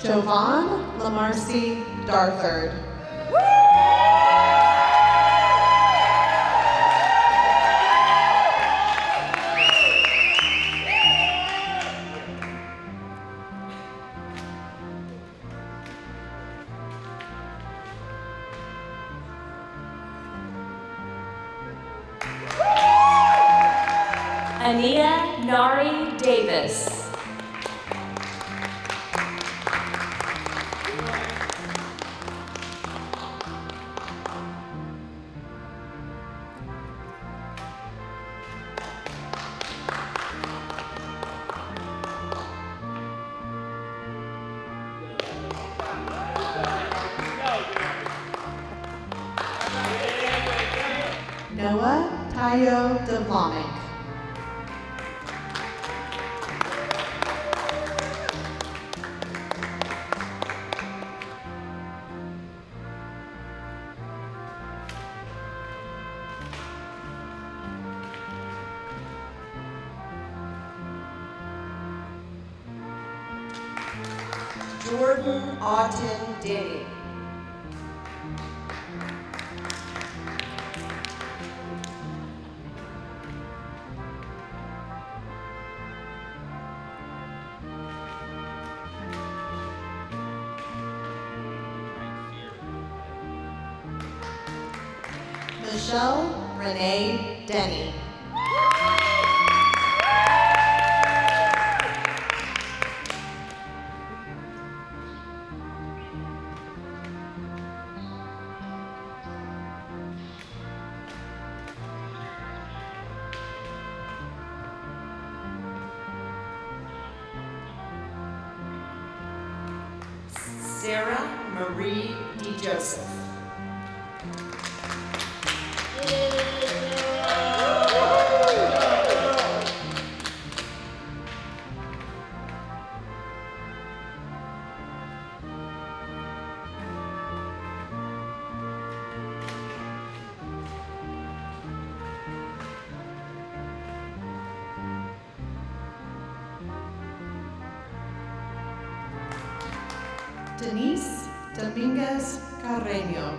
Jovan Lamarcy Darthard. Ania Nari Davis. Noah Tayo Devlonic. Jordan Auten Denny. Michelle Renee Denny. Sarah Marie DeJoseph. Denise Dominguez Carreño.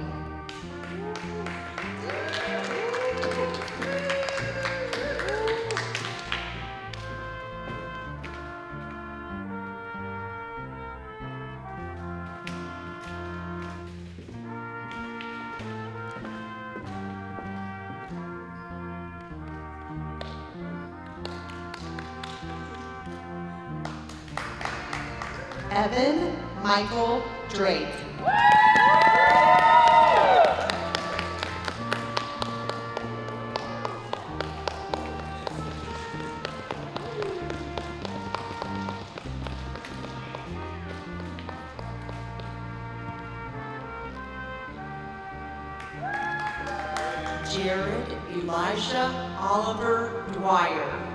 Evan Michael Drake. Jared Elijah Oliver Dwyer.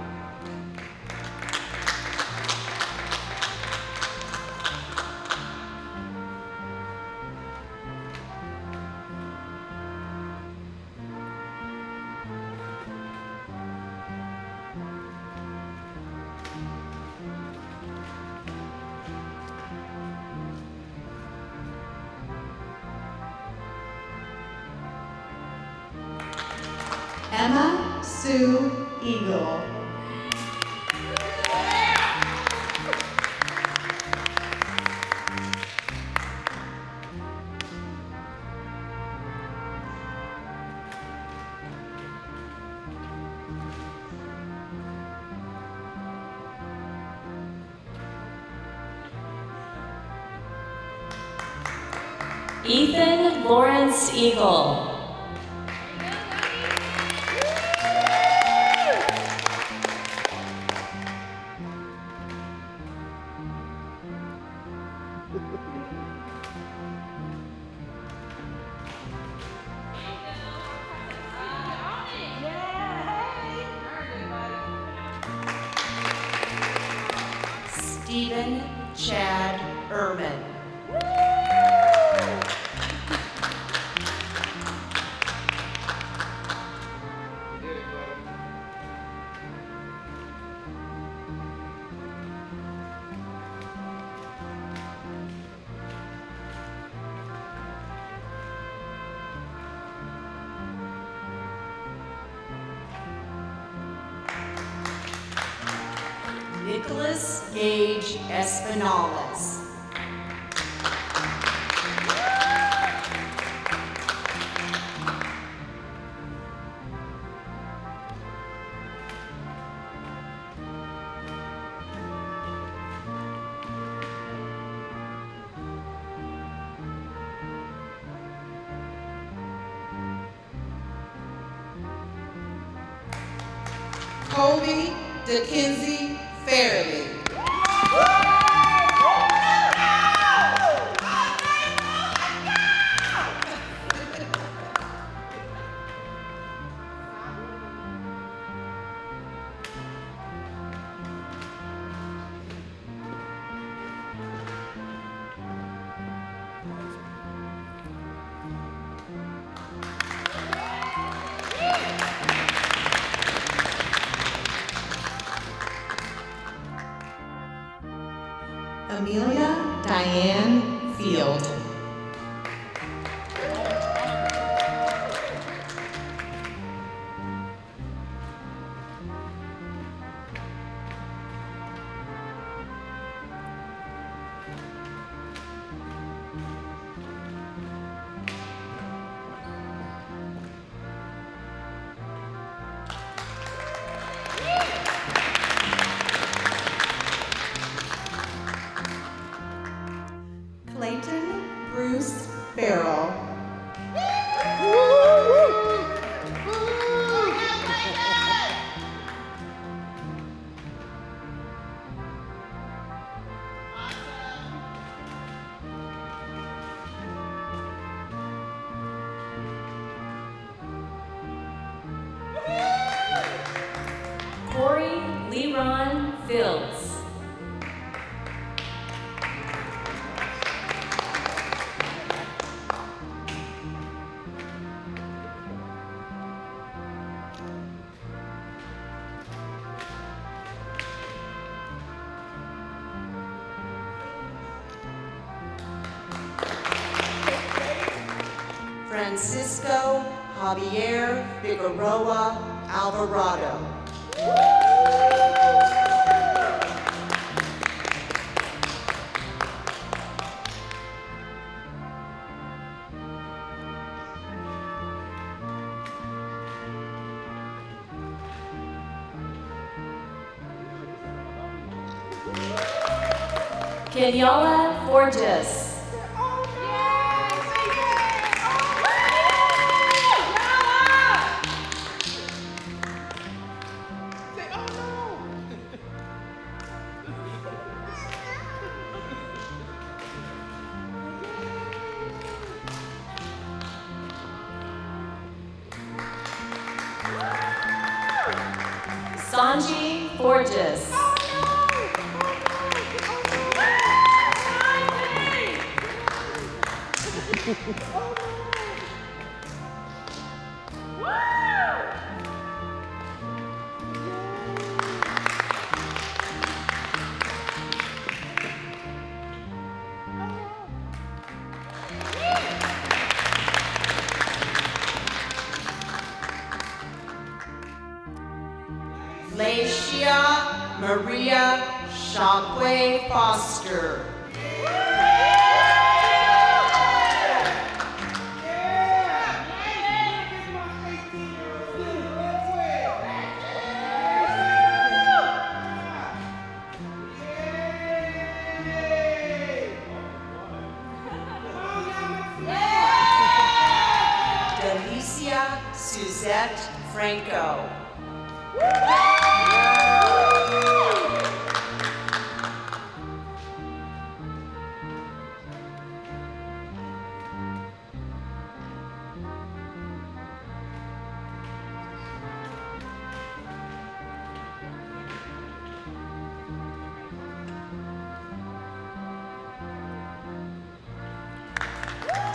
Emma Sue Eagle. Ethan Lawrence Eagle. Stephen Chad Ehrman. Nicholas Gage Espinales. Kobe DeKenzie Fairley. Amelia Diane Field. Lebron Fields. Francisco Javier Figueroa Alvarado. Kenyola Forges. Sanji Forges. Lacia Maria Shockway Foster. Delicia Suzette Franco.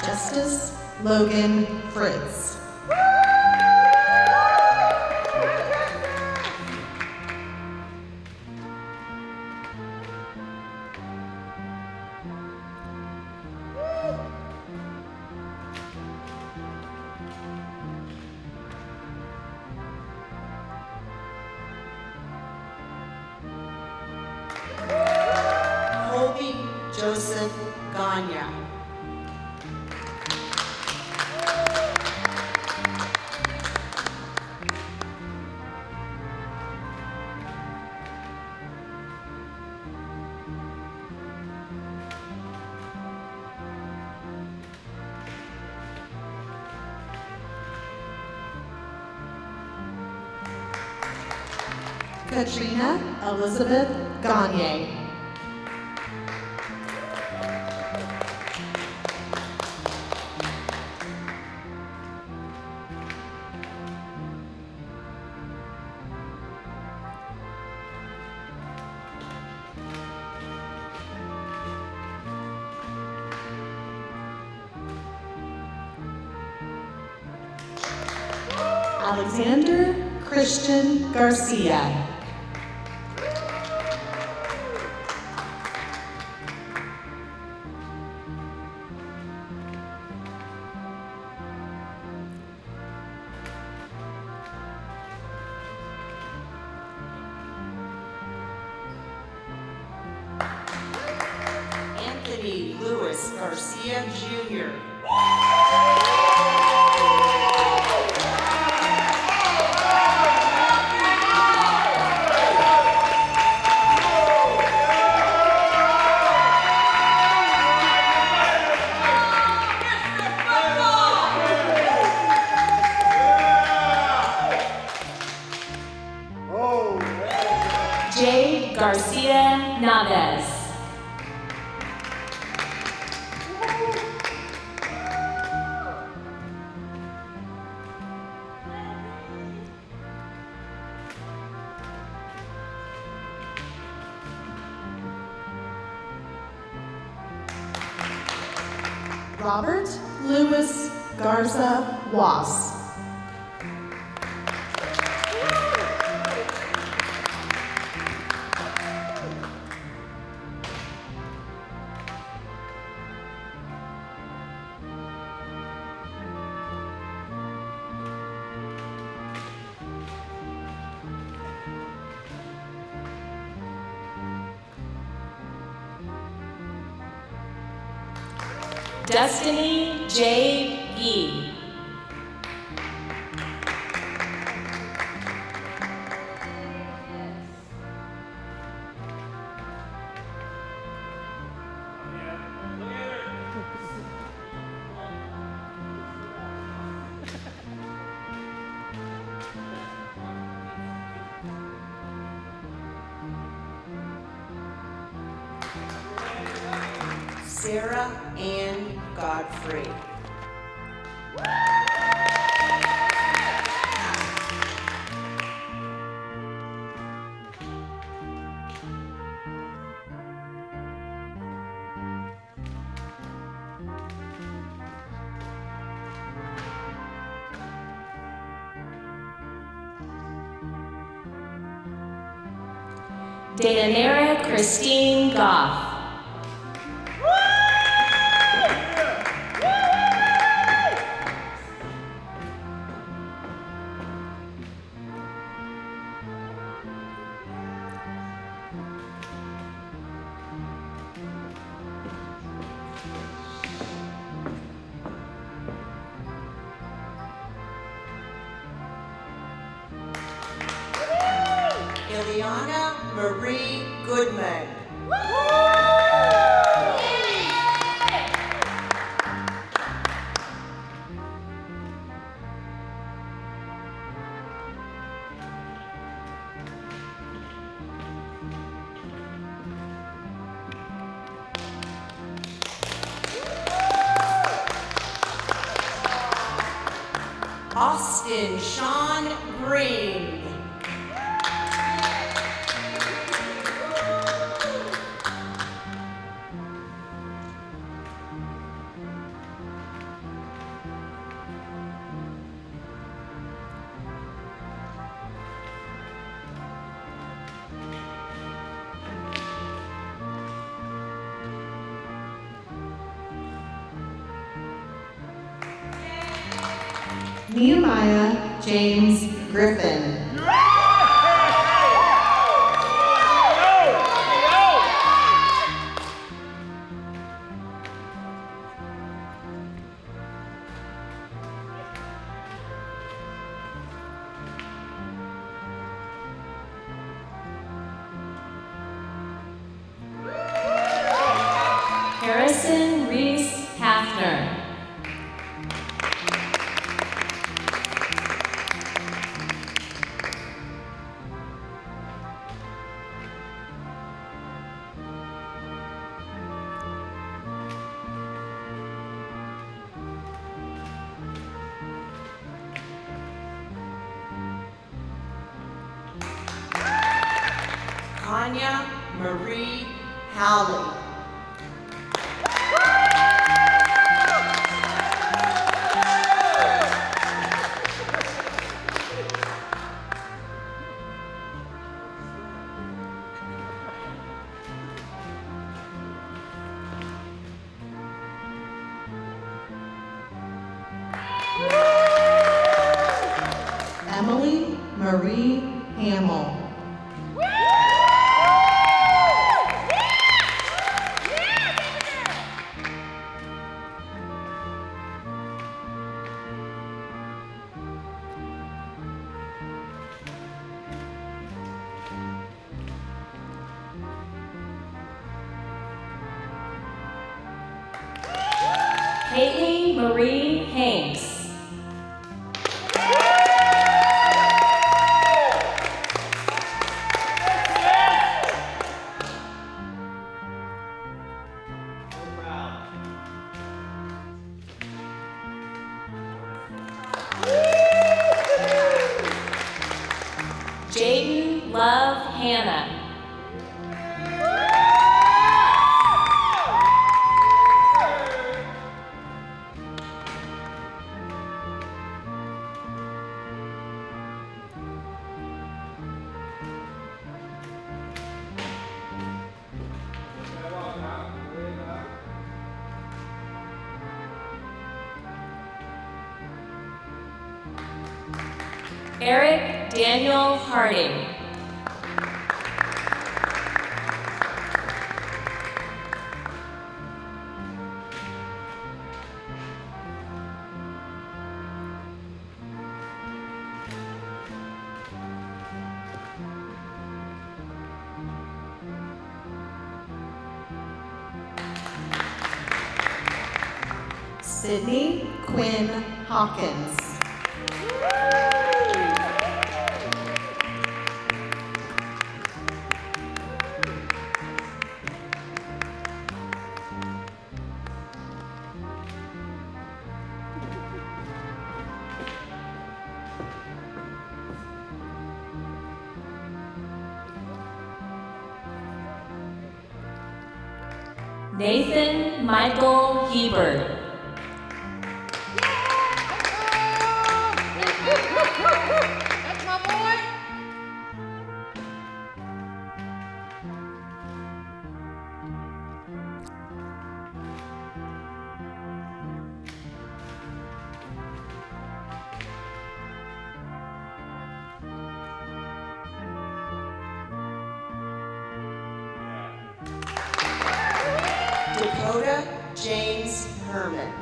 Justice Logan Fritz. Colby Joseph Gagne. Katrina Elizabeth Gagne. Alexander Christian Garcia. Anthony Lewis Garcia Jr. Jade Garcia Naves. Robert Louis Garza Was. Destiny Jade Gee. Sarah Ann Godfrey. Dayanara Christine Goff. Ileana Marie Goodman. Austin Sean Green. Nehemiah James Griffin. Harrison Reese Hafner. Tanya Marie Howley. Emily Marie Hamill. Haley Marie Hanks. Jaden Love Hannah. Eric Daniel Harding. Sydney Quinn Hawkins. Nathan Michael Hebert. That's my boy. Dakota James Herman.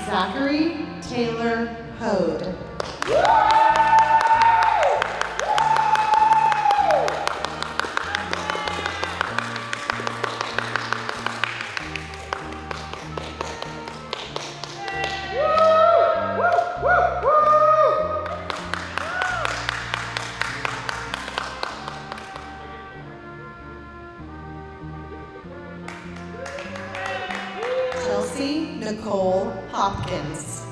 Zachary Taylor Hode. Chelsea Nicole Hopkins.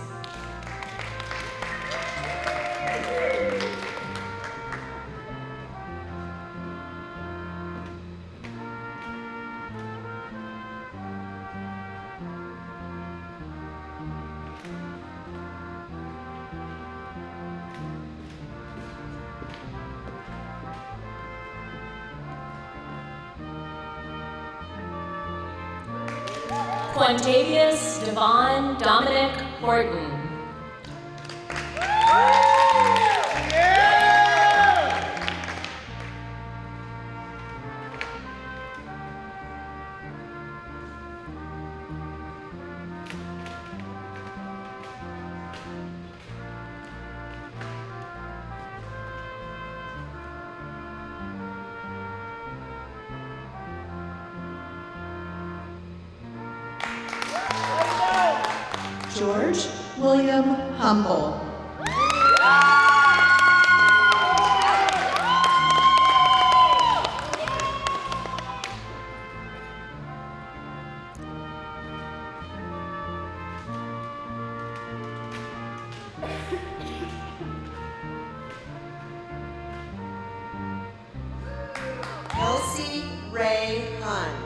Quintavious Devon Dominic Horton. George William Humble. Elsie Ray Hunt.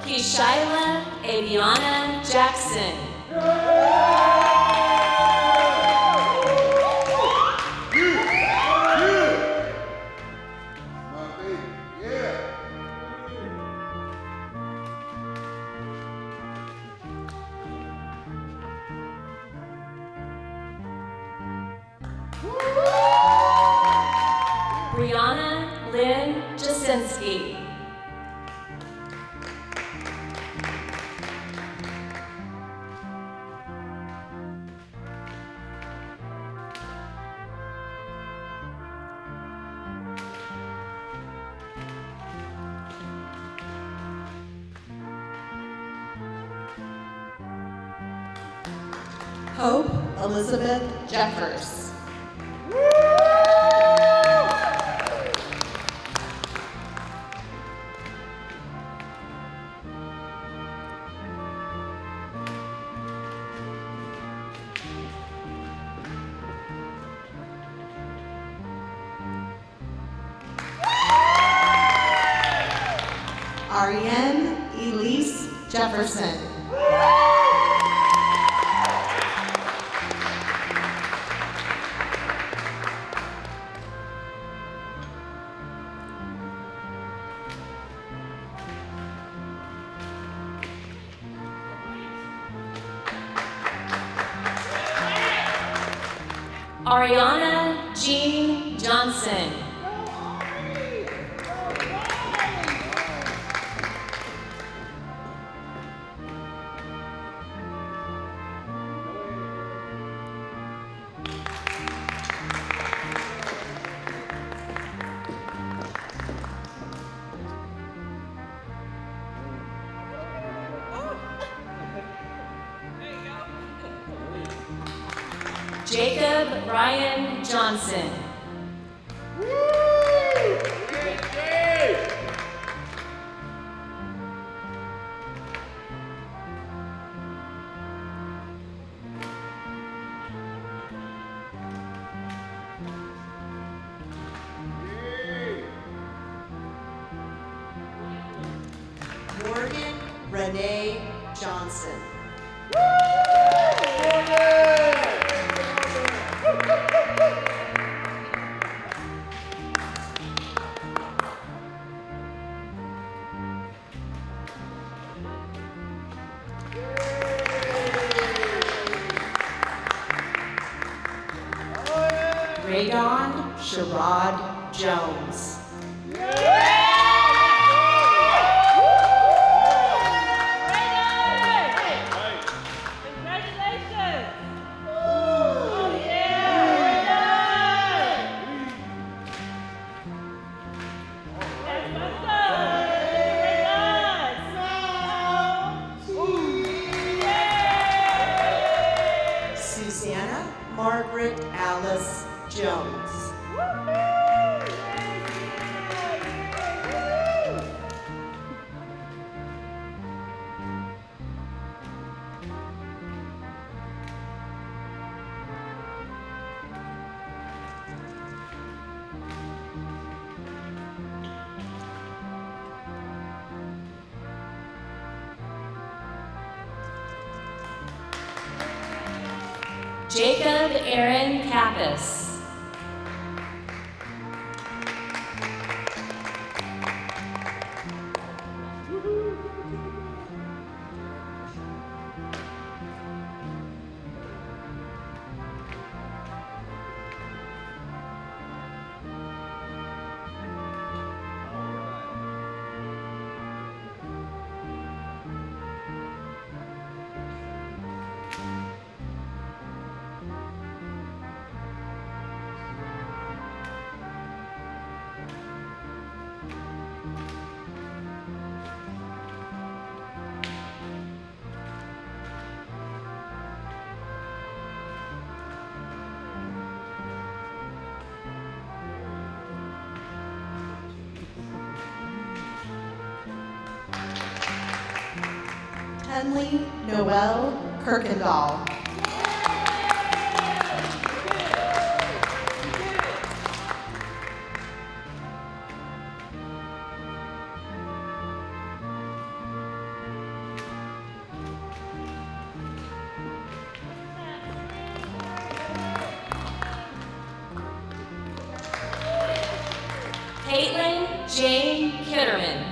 Keishyla Aviana Jackson. Brianna Lynn Jasinski. Hope Elizabeth Jeffers. Ariane Elise Jefferson. Ariana Jean Johnson. Jacob Ryan Johnson. Morgan Renee Johnson. Radon Sherrod Jones. Susanna Margaret Alice Jones. Jacob Aaron Kappas. Henley Noel Kirkendall. Caitlin Jane Kitterman.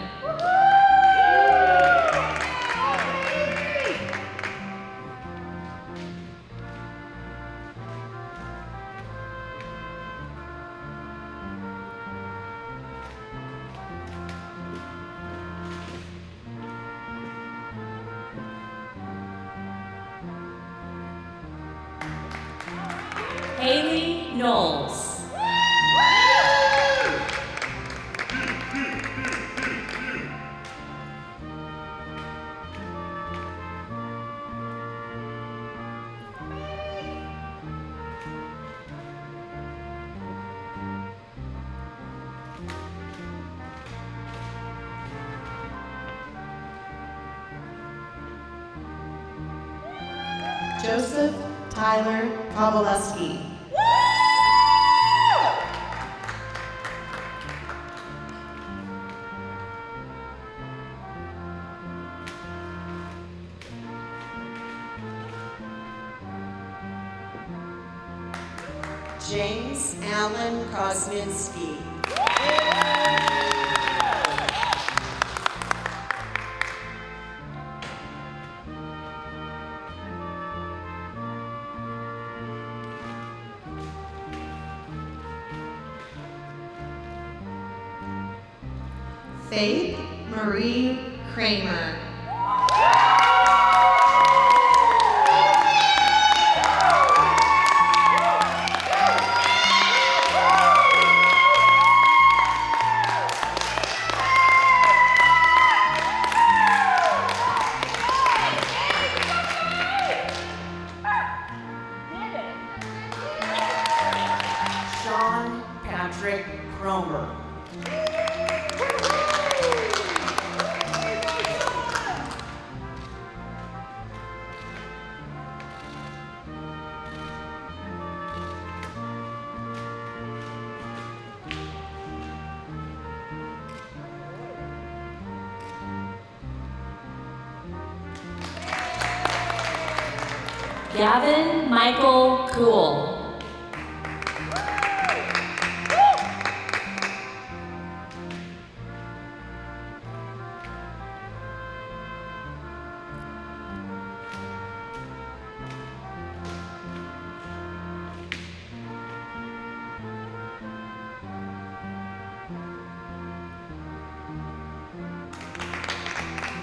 Haley Knowles. Joseph Tyler Kowaleski. James Allen Krosninski. Faith Marie Kramer. Sean Patrick Cromer. Gavin Michael Cool.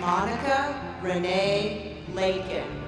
Monica Renee Lakin.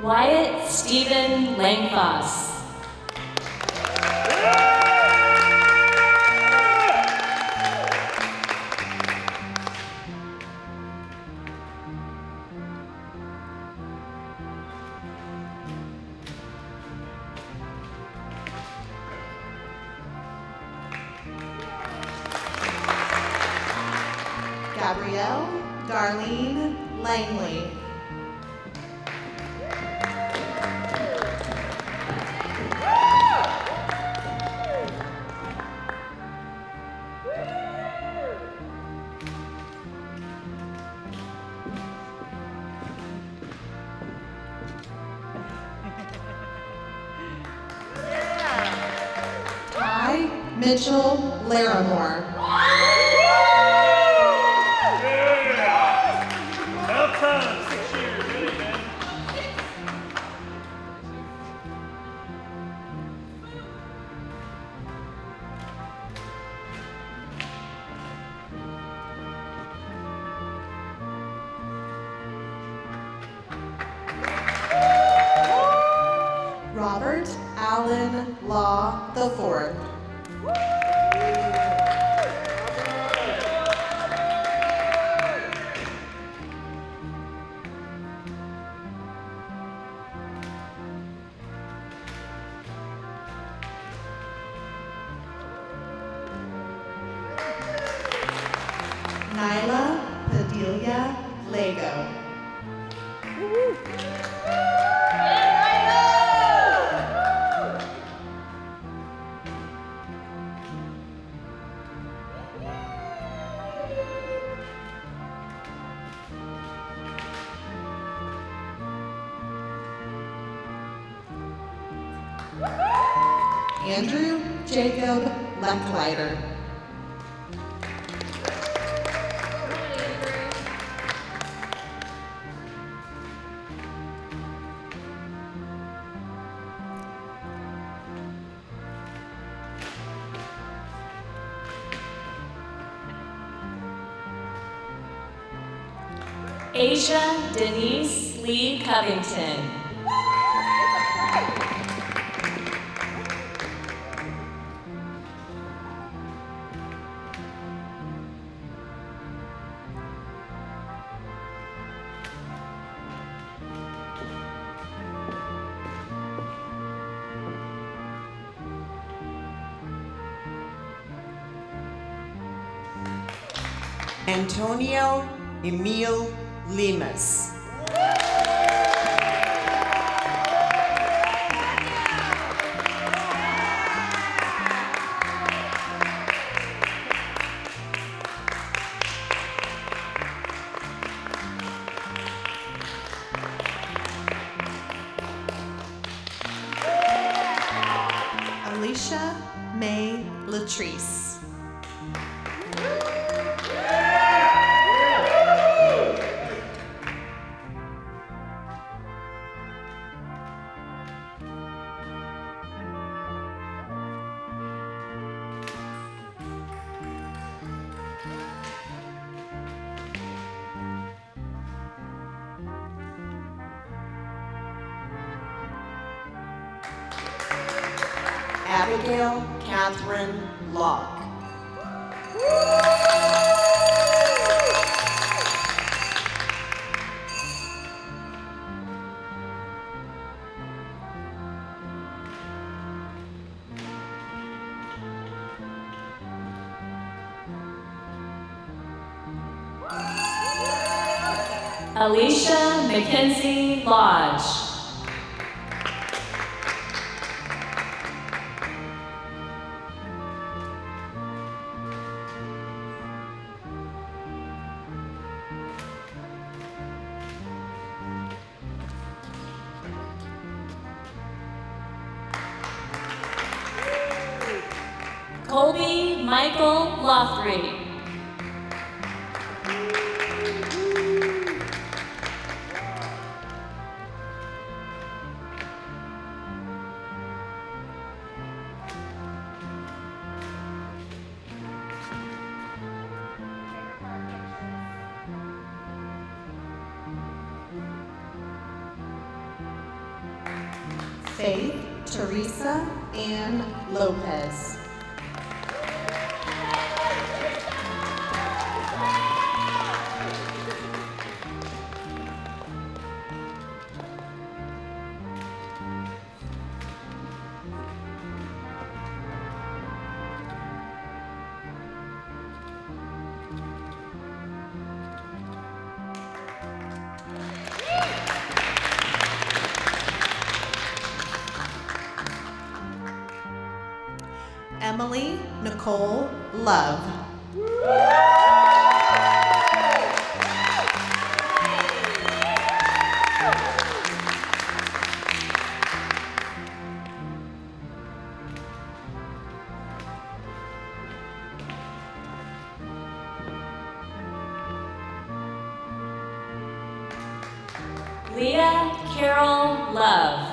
Wyatt Stephen Langfoss. Gabrielle Darlene Langley. Ty Mitchell Larimore. Robert Allen Law IV. Nyla Padilla Lego. Andrew Jacob Lechleiter. Asia Denise Lee Covington. Antonio Emil Lemus. Alicia May Latrice. Abigail Catherine Locke. Alicia Mackenzie Lodge. Colby Michael Lothry. Faith Teresa Ann Lopez. Emily Nicole Love. Leah Carol Love.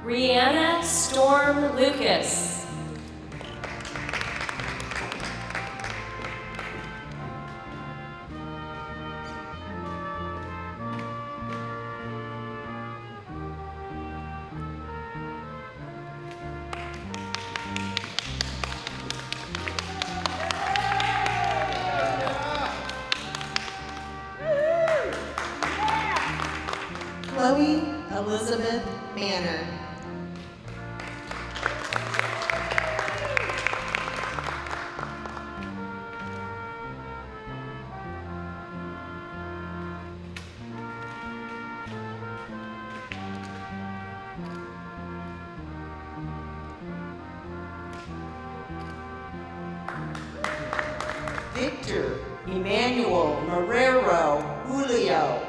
Rihanna Storm Lucas. Chloe Elizabeth Manor. Victor Emmanuel Marrero Julio.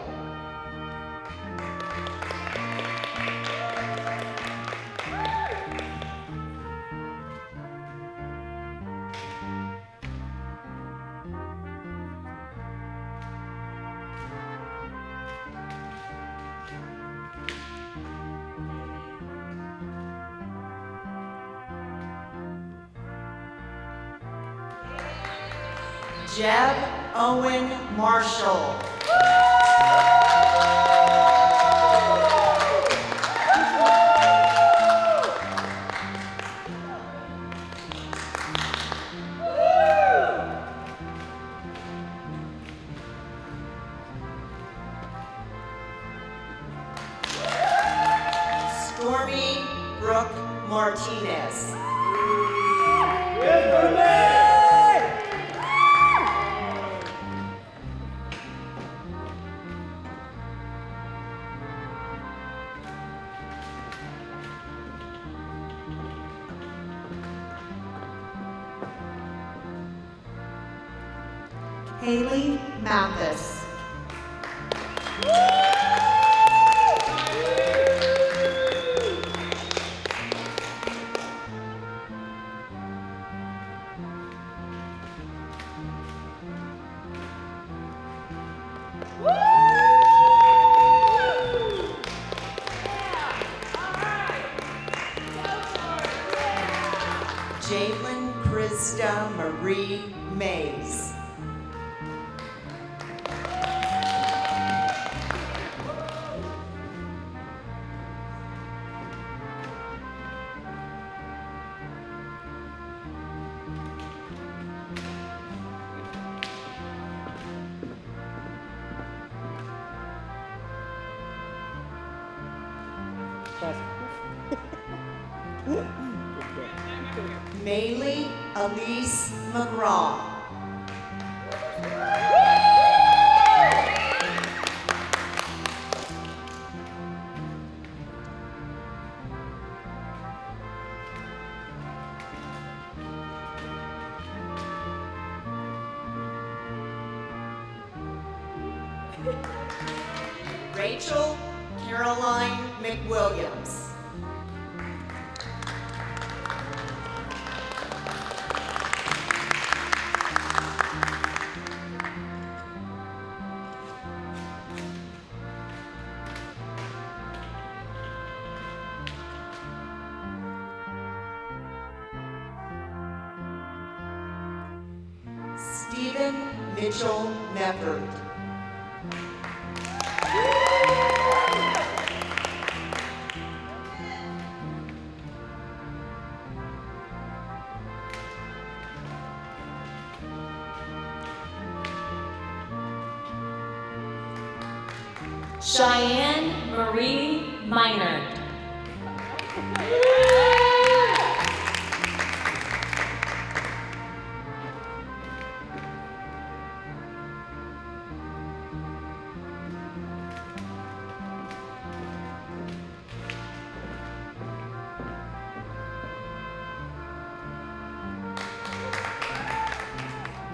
Jeb Owen Marshall. Stormy Brooke Martinez. Haley Mathis. Jalen Krista Marie Mays. Maylee Elise McGraw. Rachel Caroline McWilliams. Stephen Mitchell Mefford. Cheyenne Marie Minor.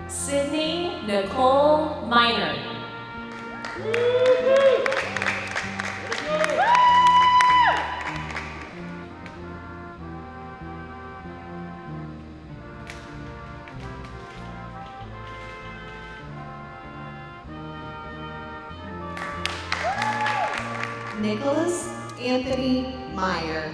Sydney Nicole Minor. Nicholas Anthony Meyer.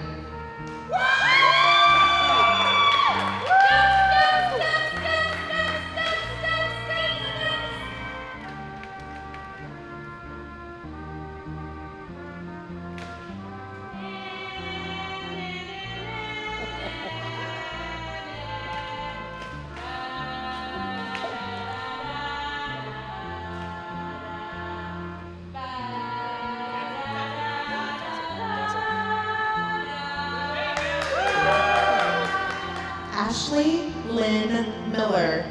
Ashley Lynn Miller.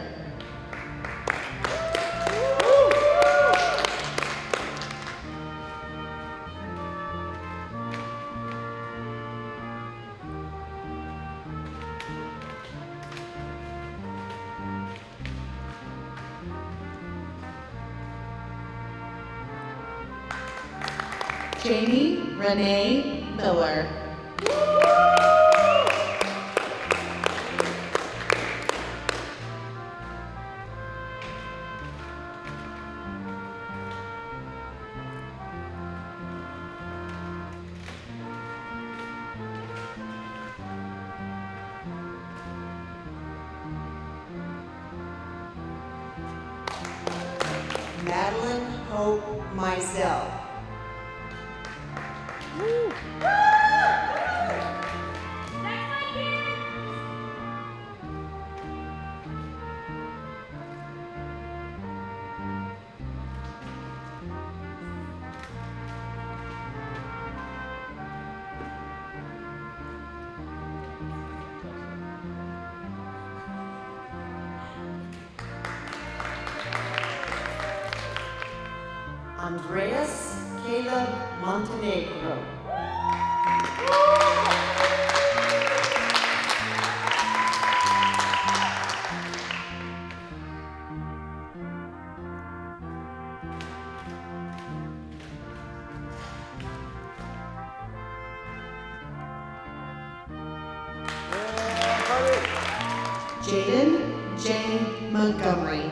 Jamie Renee Miller. Madailein Hope Mizell. Andreas Caleb Montenegro. Jaden J. Montgomery.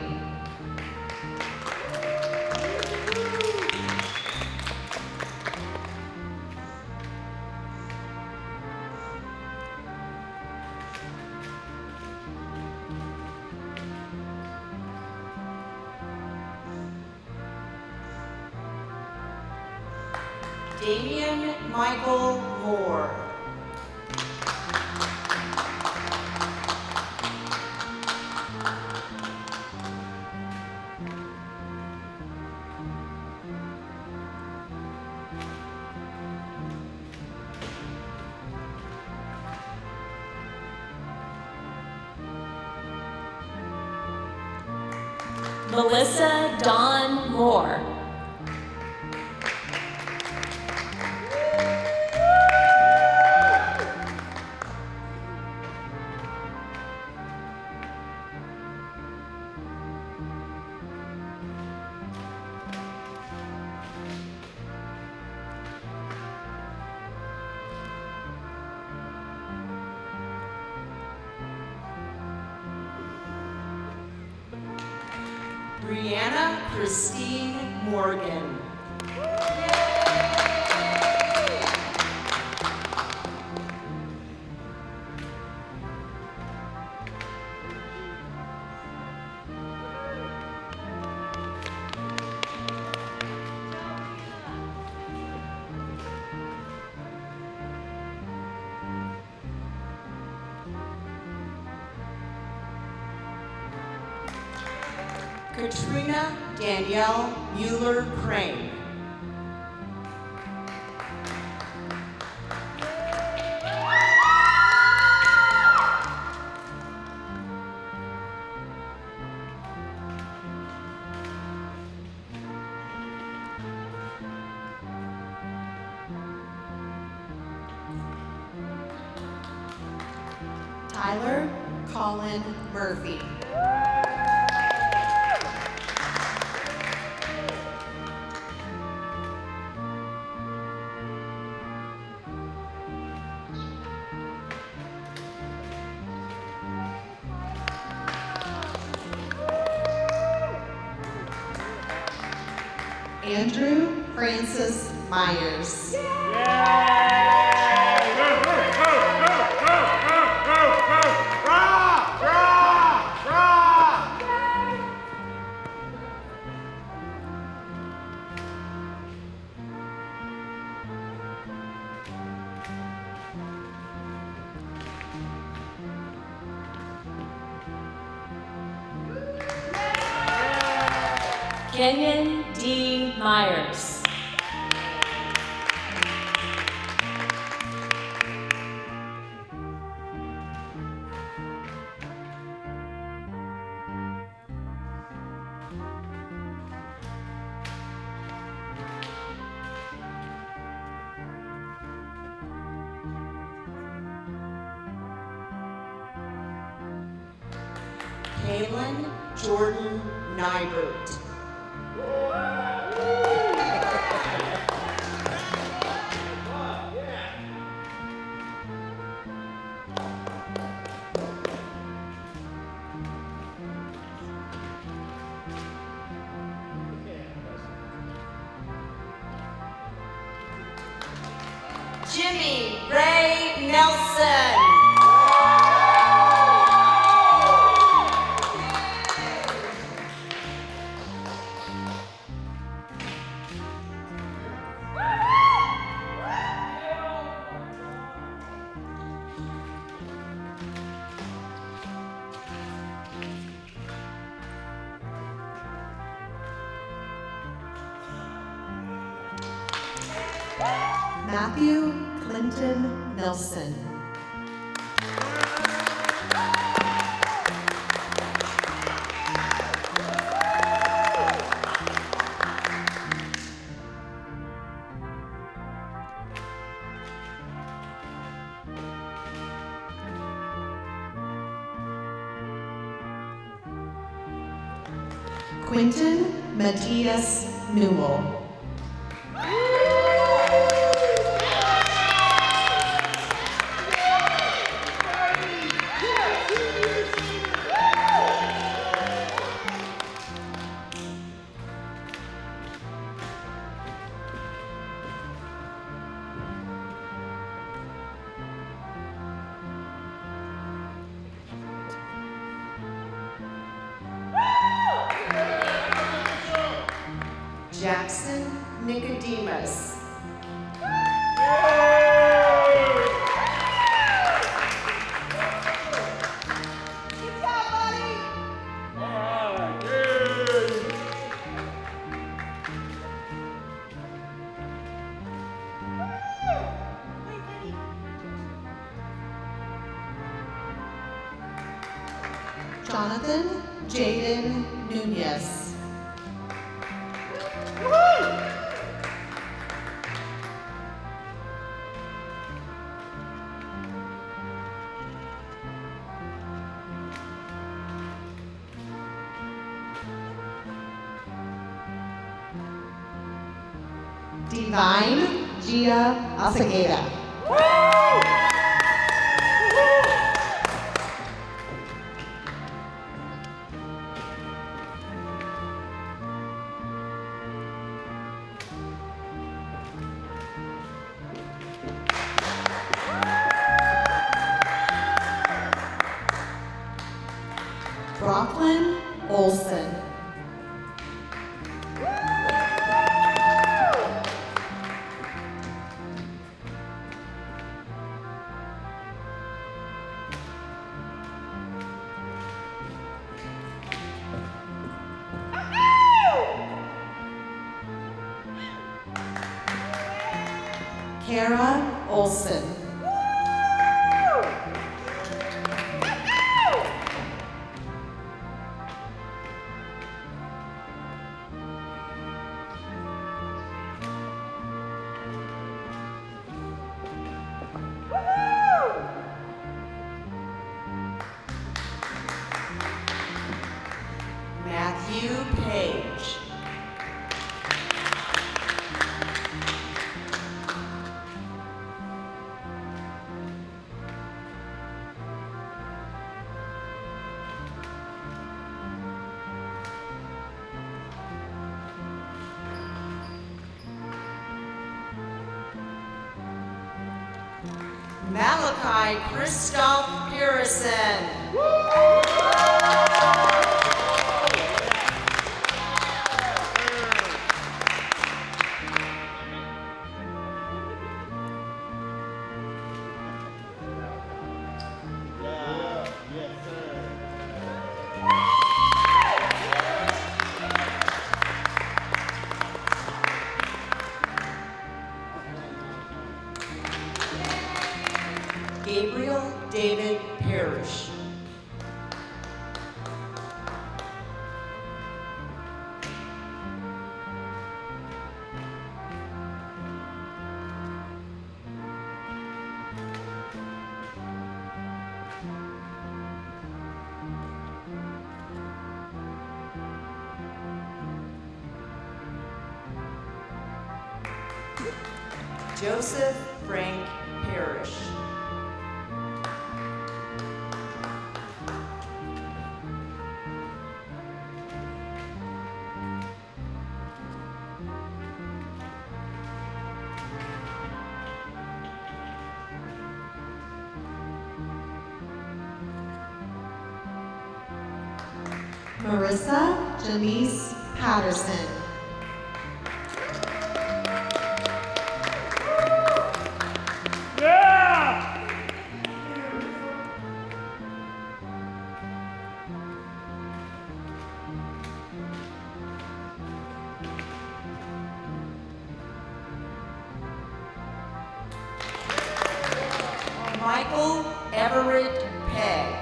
Damian Michael Moore. Melissa Dawn Moore. Brianna Christine Morgan. Katrina Danielle Mueller Crane. Tyler Colin Murphy. Andrew Francis Myers. Kenyon D. Myers. Kaylin Jordan Nybert. Jimmy Ray Nelson. Matthew Clinton Nelson. Quinton Matthias Newell. Jackson Nicodemus. Jonathan Jaden Nunez. Divine Gia Asageda. Brooklyn Olson. Kara Olson. Matthew Page. Malachi Christoph Pearson. Gabriel David Parrish. Joseph Frank Parrish. Marissa Janice Patterson. Michael Everett Pegg.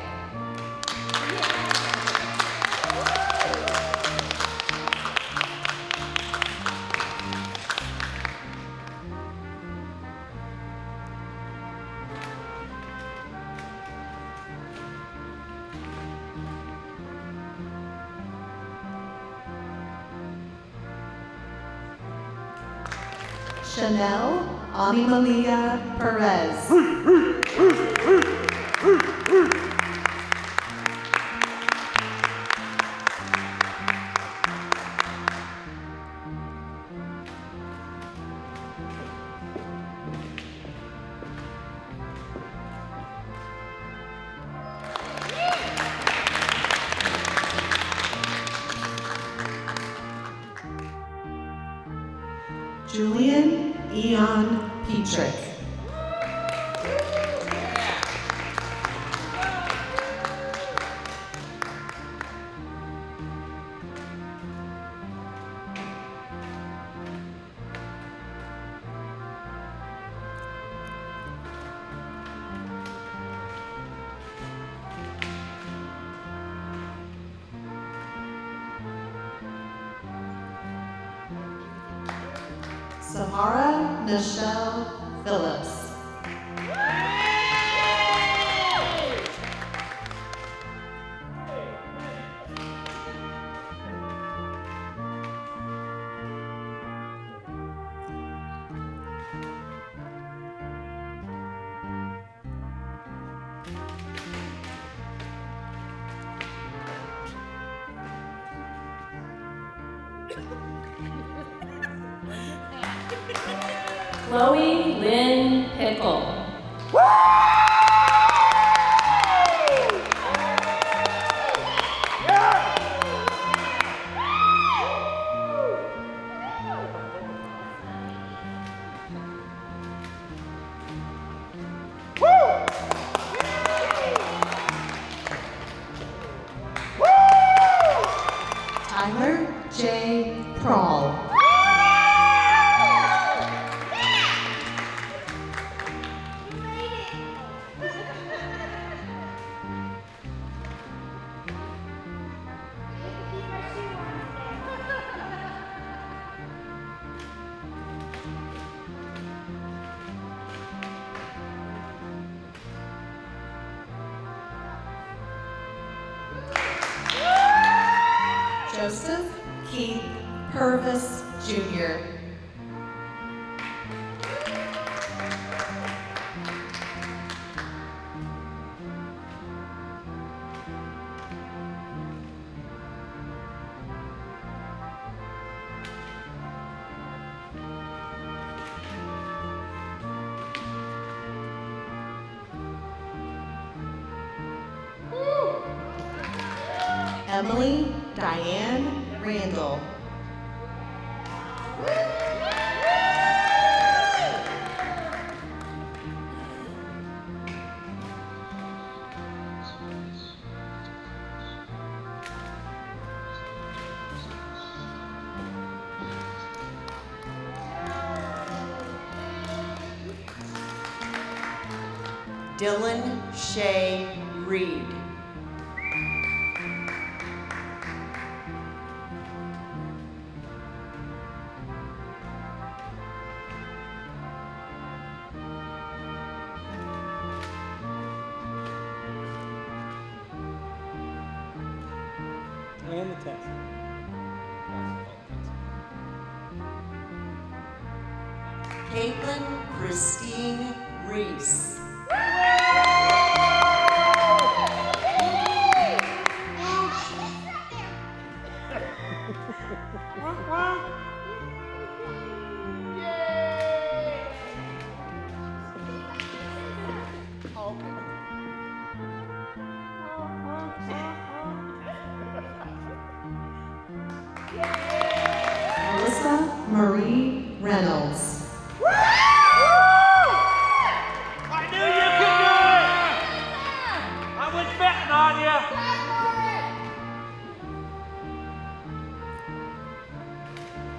Chanel Animalia Perez. Julian Eon Petrick. Sahara Nichelle Phillips. Chloe Lynn Pickle. Tyler J. Prawl. Joseph Keith Purvis Jr. Emily Diane Randall. Dylan Shea Reed. And the test. Caitlin Christine Reese. Melissa Marie Reynolds. I knew you could do it! I was betting on you!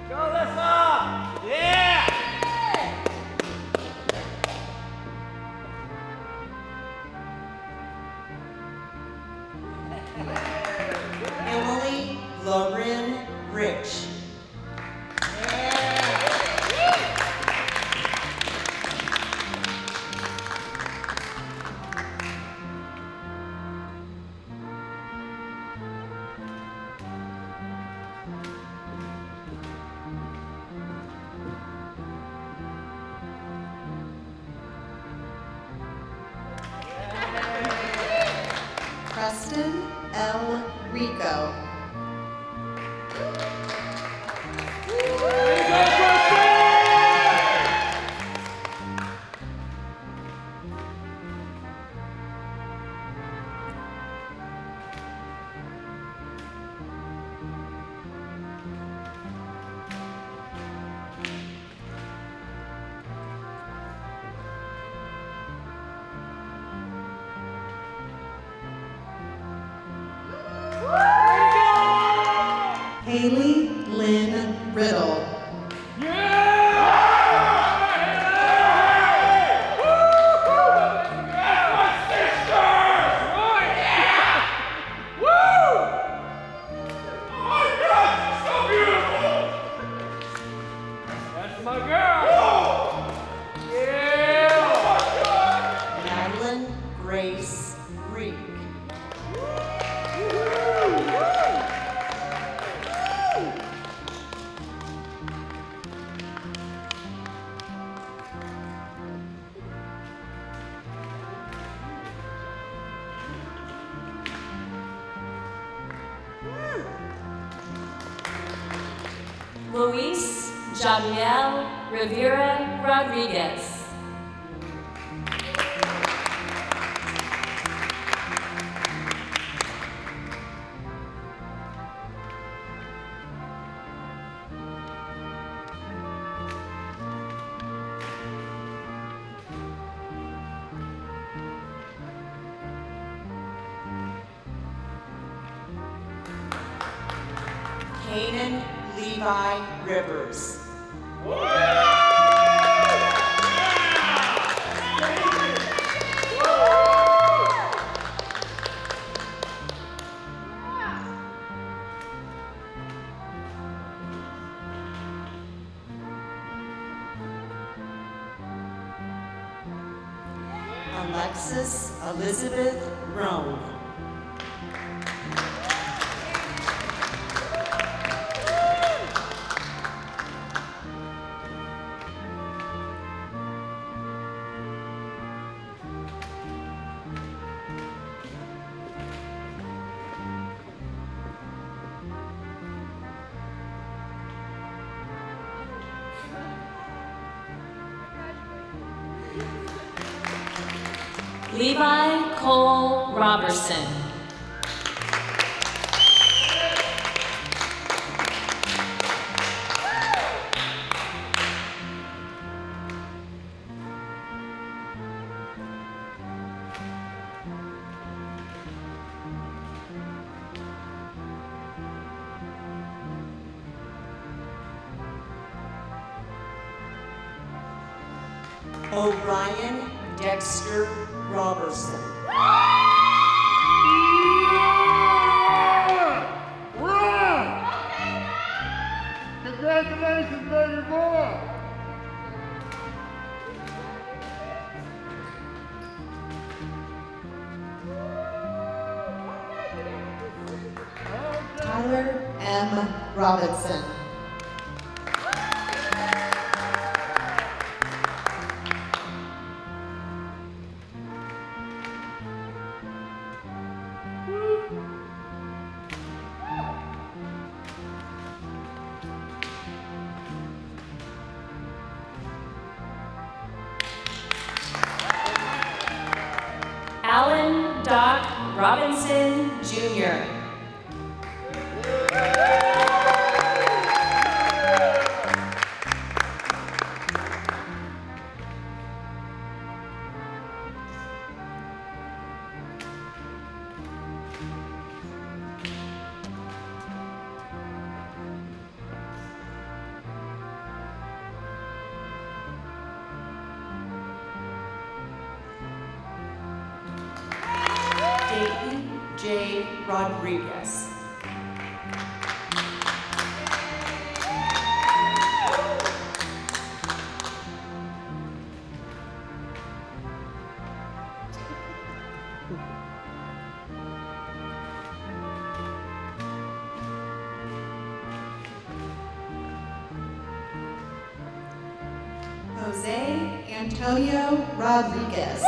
Go, Alyssa! Yeah! Justin L. Rico. Haley Lynn Riddle. Madailein Grace Reed. Luis Jadiel Rivera Rodriguez. Kanan Levi Rivers. Alexis Elizabeth Roan. Levi Cole Robertson. Orion Dexter Robertson. Congratulations, baby boy! Tyler M. Robinson. Alan Doc Robinson Jr. Dalton J. Rodriguez. Jose Antonio Rodriguez.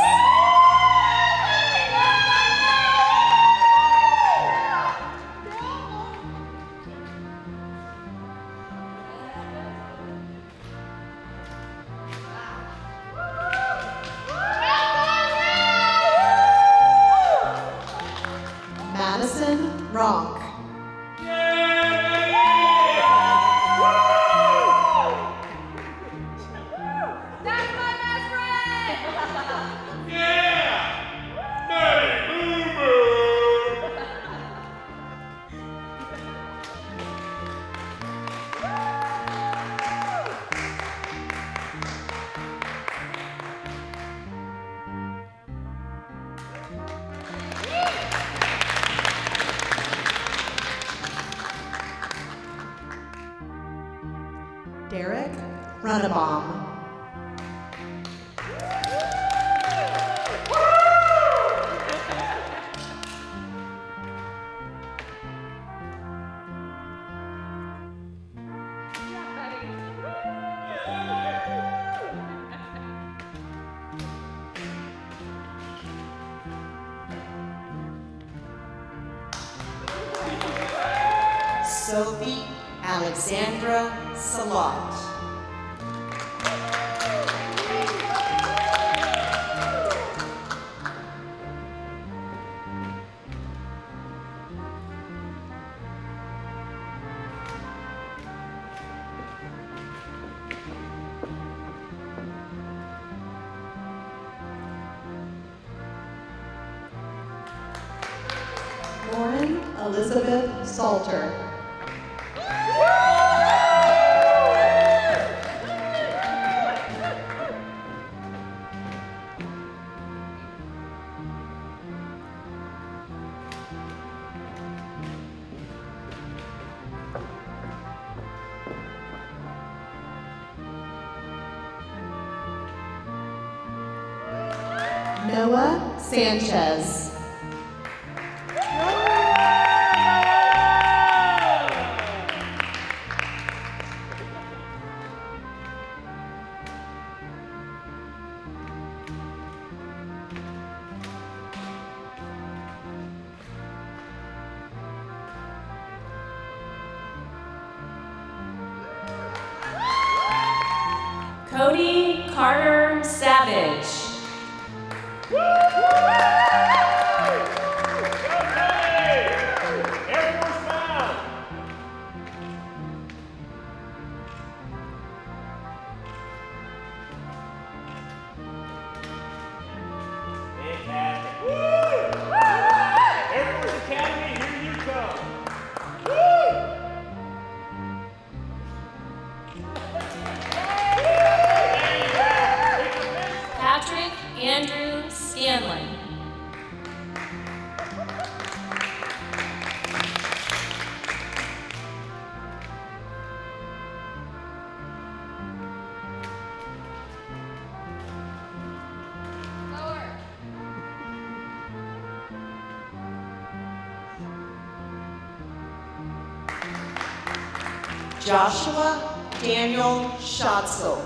Derek Runnebaum. Sophie Alexandra Sallot. Lauren Elizabeth Salter. Noah Sanchez. Cody Carter Savage. Patrick Andrew Scanlon. Joshua Daniel Schatzel.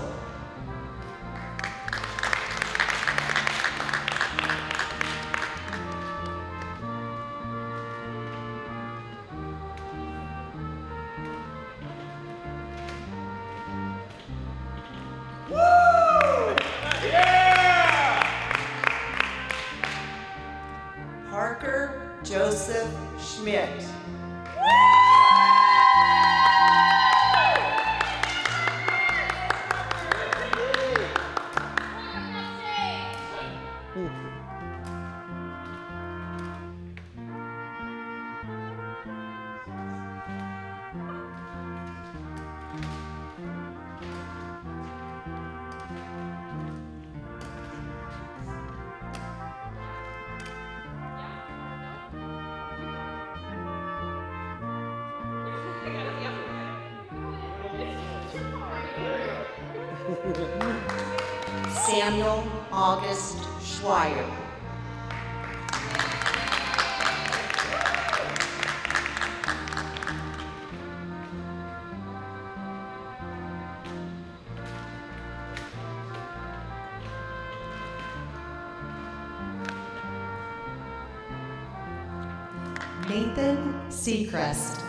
Parker Joseph Schmidt. Samuel August Schweier. Nathan Seacrest.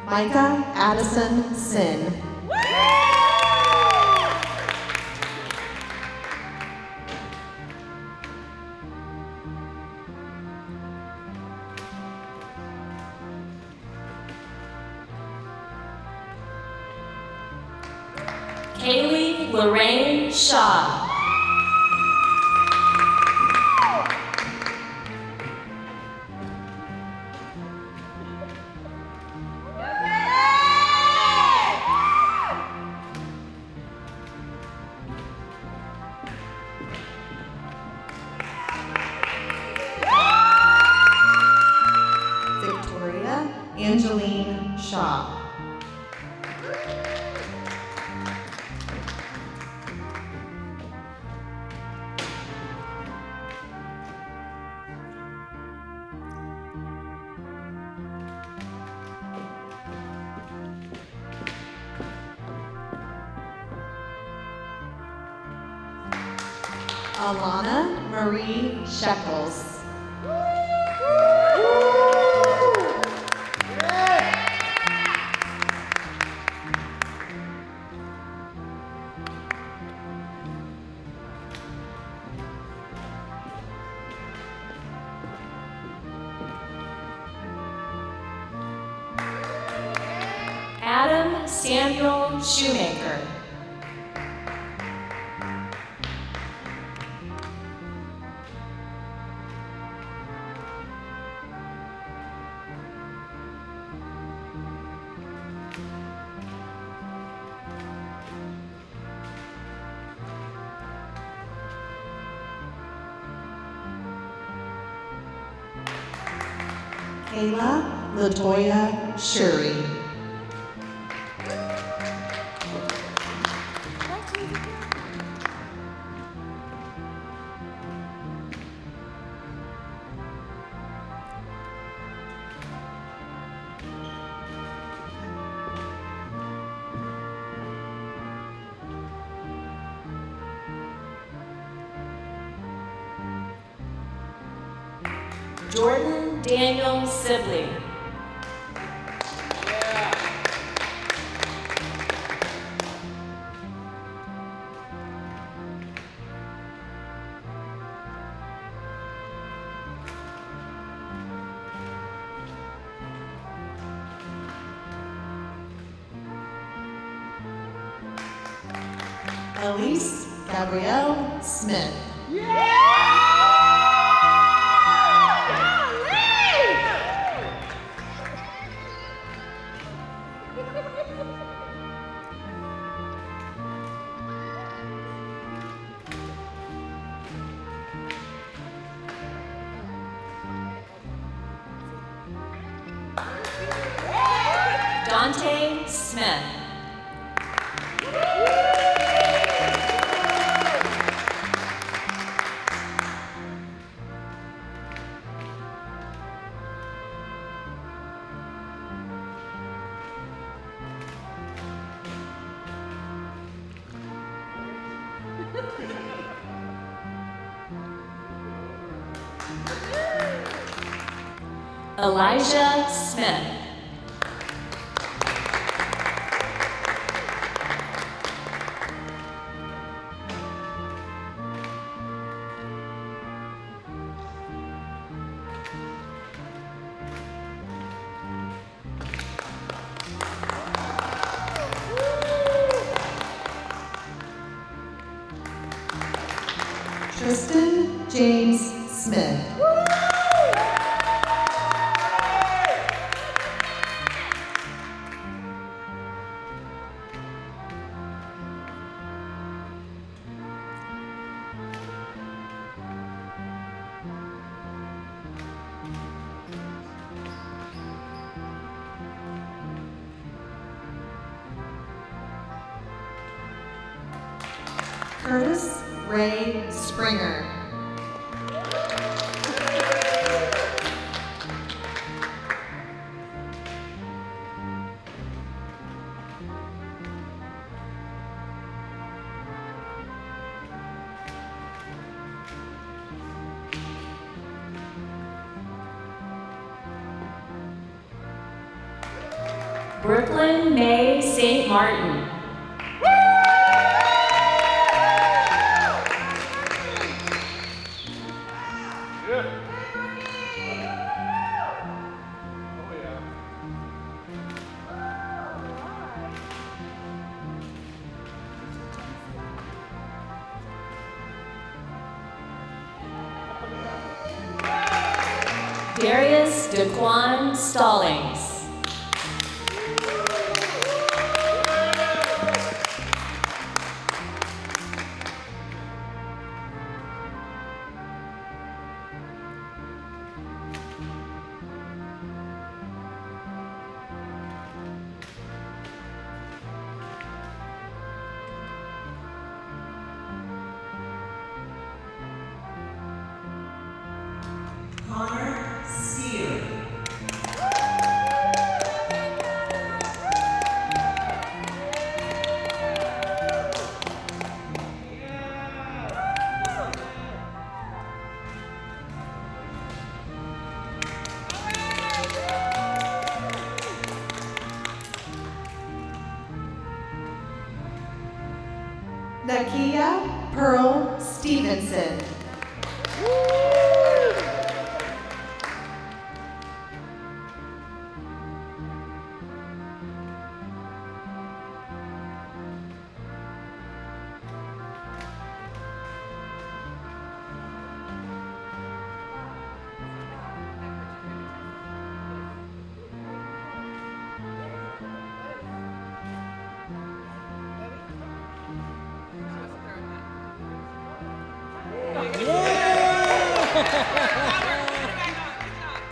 Micah Addison Sin. Kaylee Lorraine Shaw. Alana Marie Shekels. Adam Samuel Shoemaker. Kayla Latoya Shuri. Jordan Daniel Sibley. Elise Gabrielle Smith. Dante Smith. Elijah Smith. Tristan James Smith. Curtis Ray Springer. Brooklyn May St. Martin. Darius Daquan Stallings. Connor Steele. Zakia Pearl Stevenson.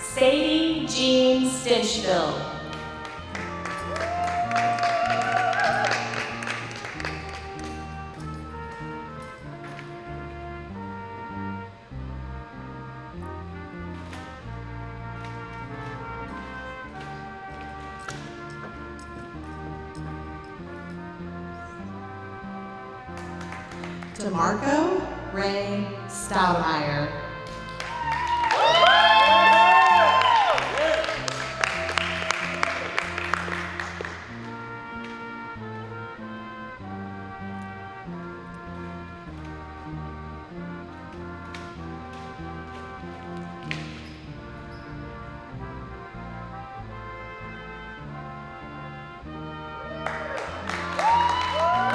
Sadie Jean Stinchville. DeMarco Ray Stoudemire.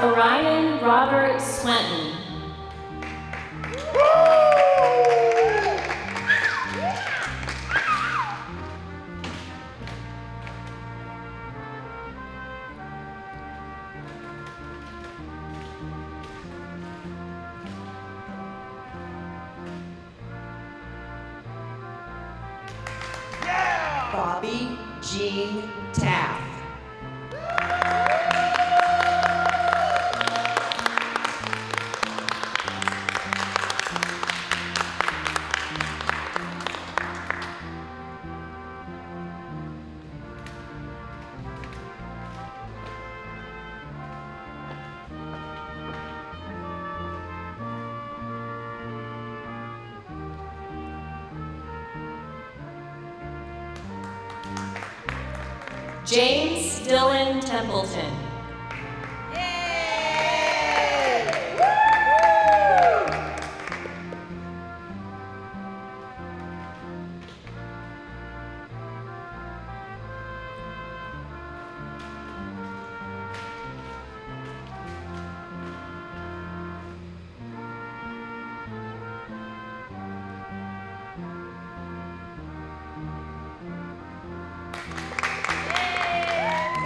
Orion Robert Swenton. Bobby Jean Taft. James Dylan Templeton.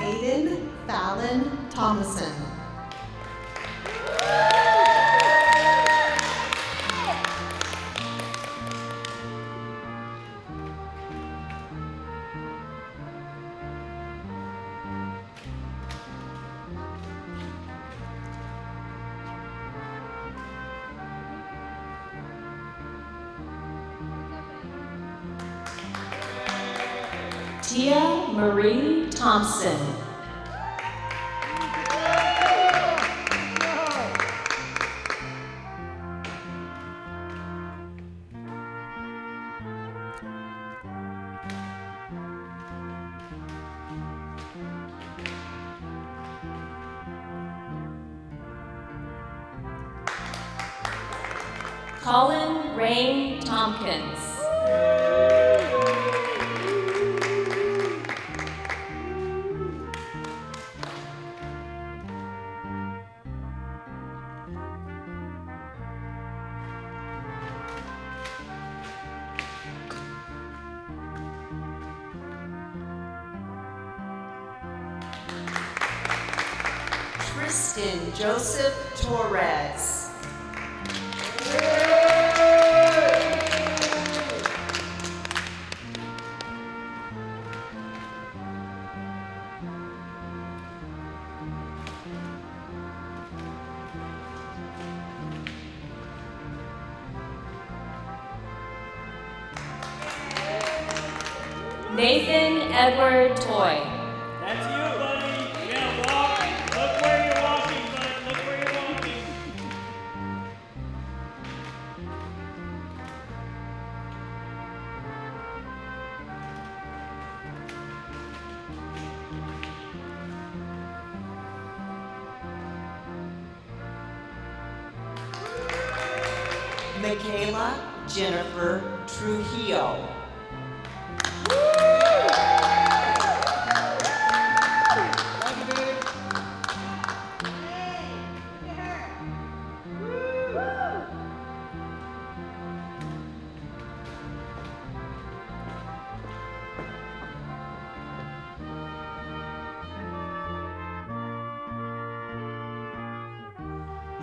Aiden Fallon Thomason. Tia Marie Thompson. Colin Rain Tompkins. Tristan Joseph Torres. Nathan Edward Toy. That's you, buddy. Yeah, walk. Look where you're walking, bud. Look where you're walking. Michaela Jennifer Trujillo.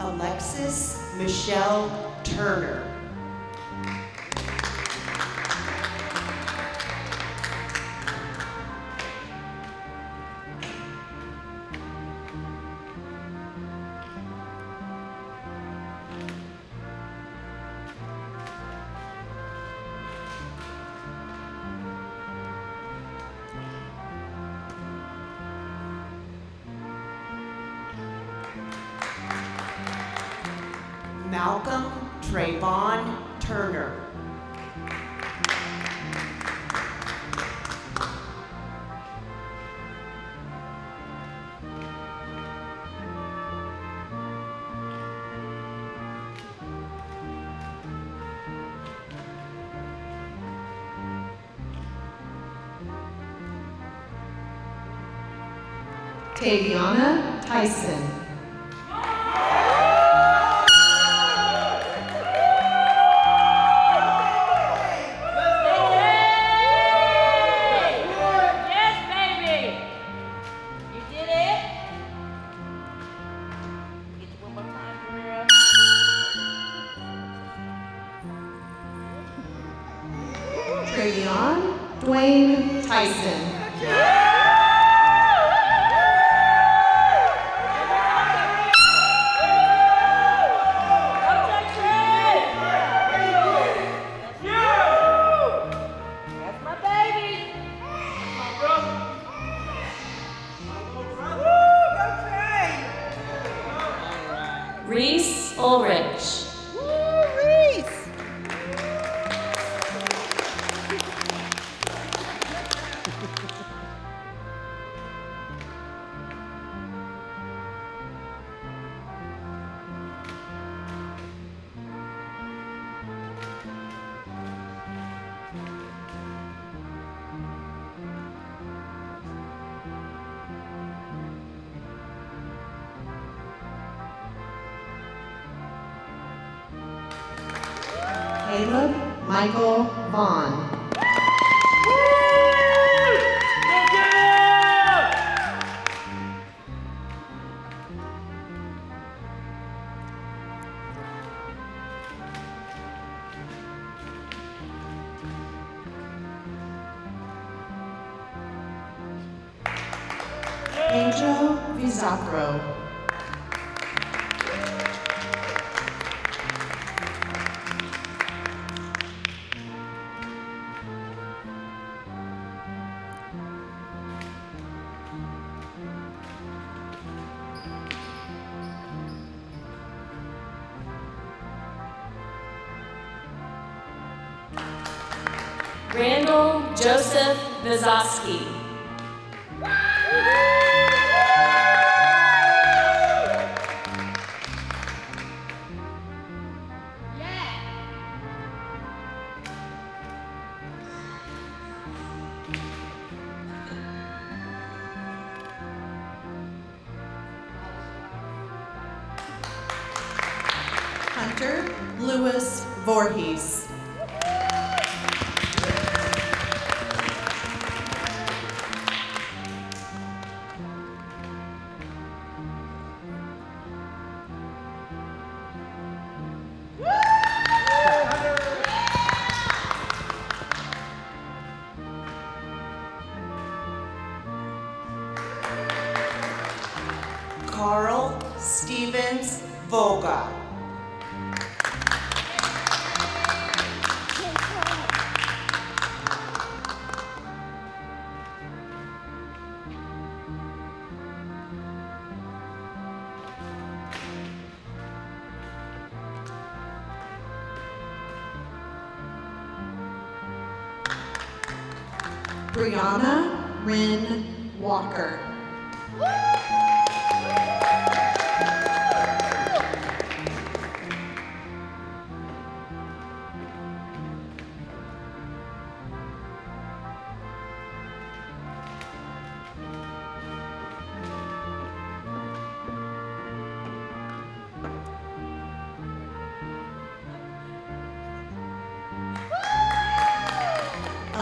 Alexis Michelle Turner. Malcolm Trayvon Turner. Taviana Tyson. Travion Dwayne Tyson. Reese Ulrich. Caleb Michael Vaughn. Angel Vizacro. Randall Joseph Vizowski. Hunter Lewis Voorhees. Carl Stevens Voga. Brianna Rin Walker.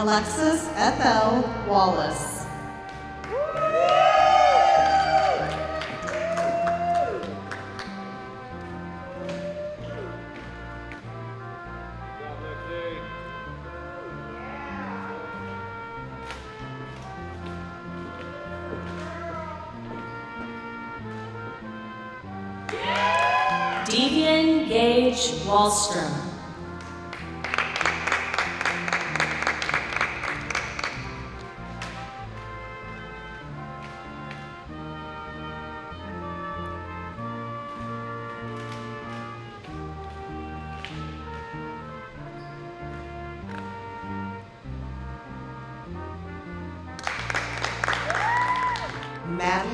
Alexis F.L. Wallace. Devian Gage Wallstrom.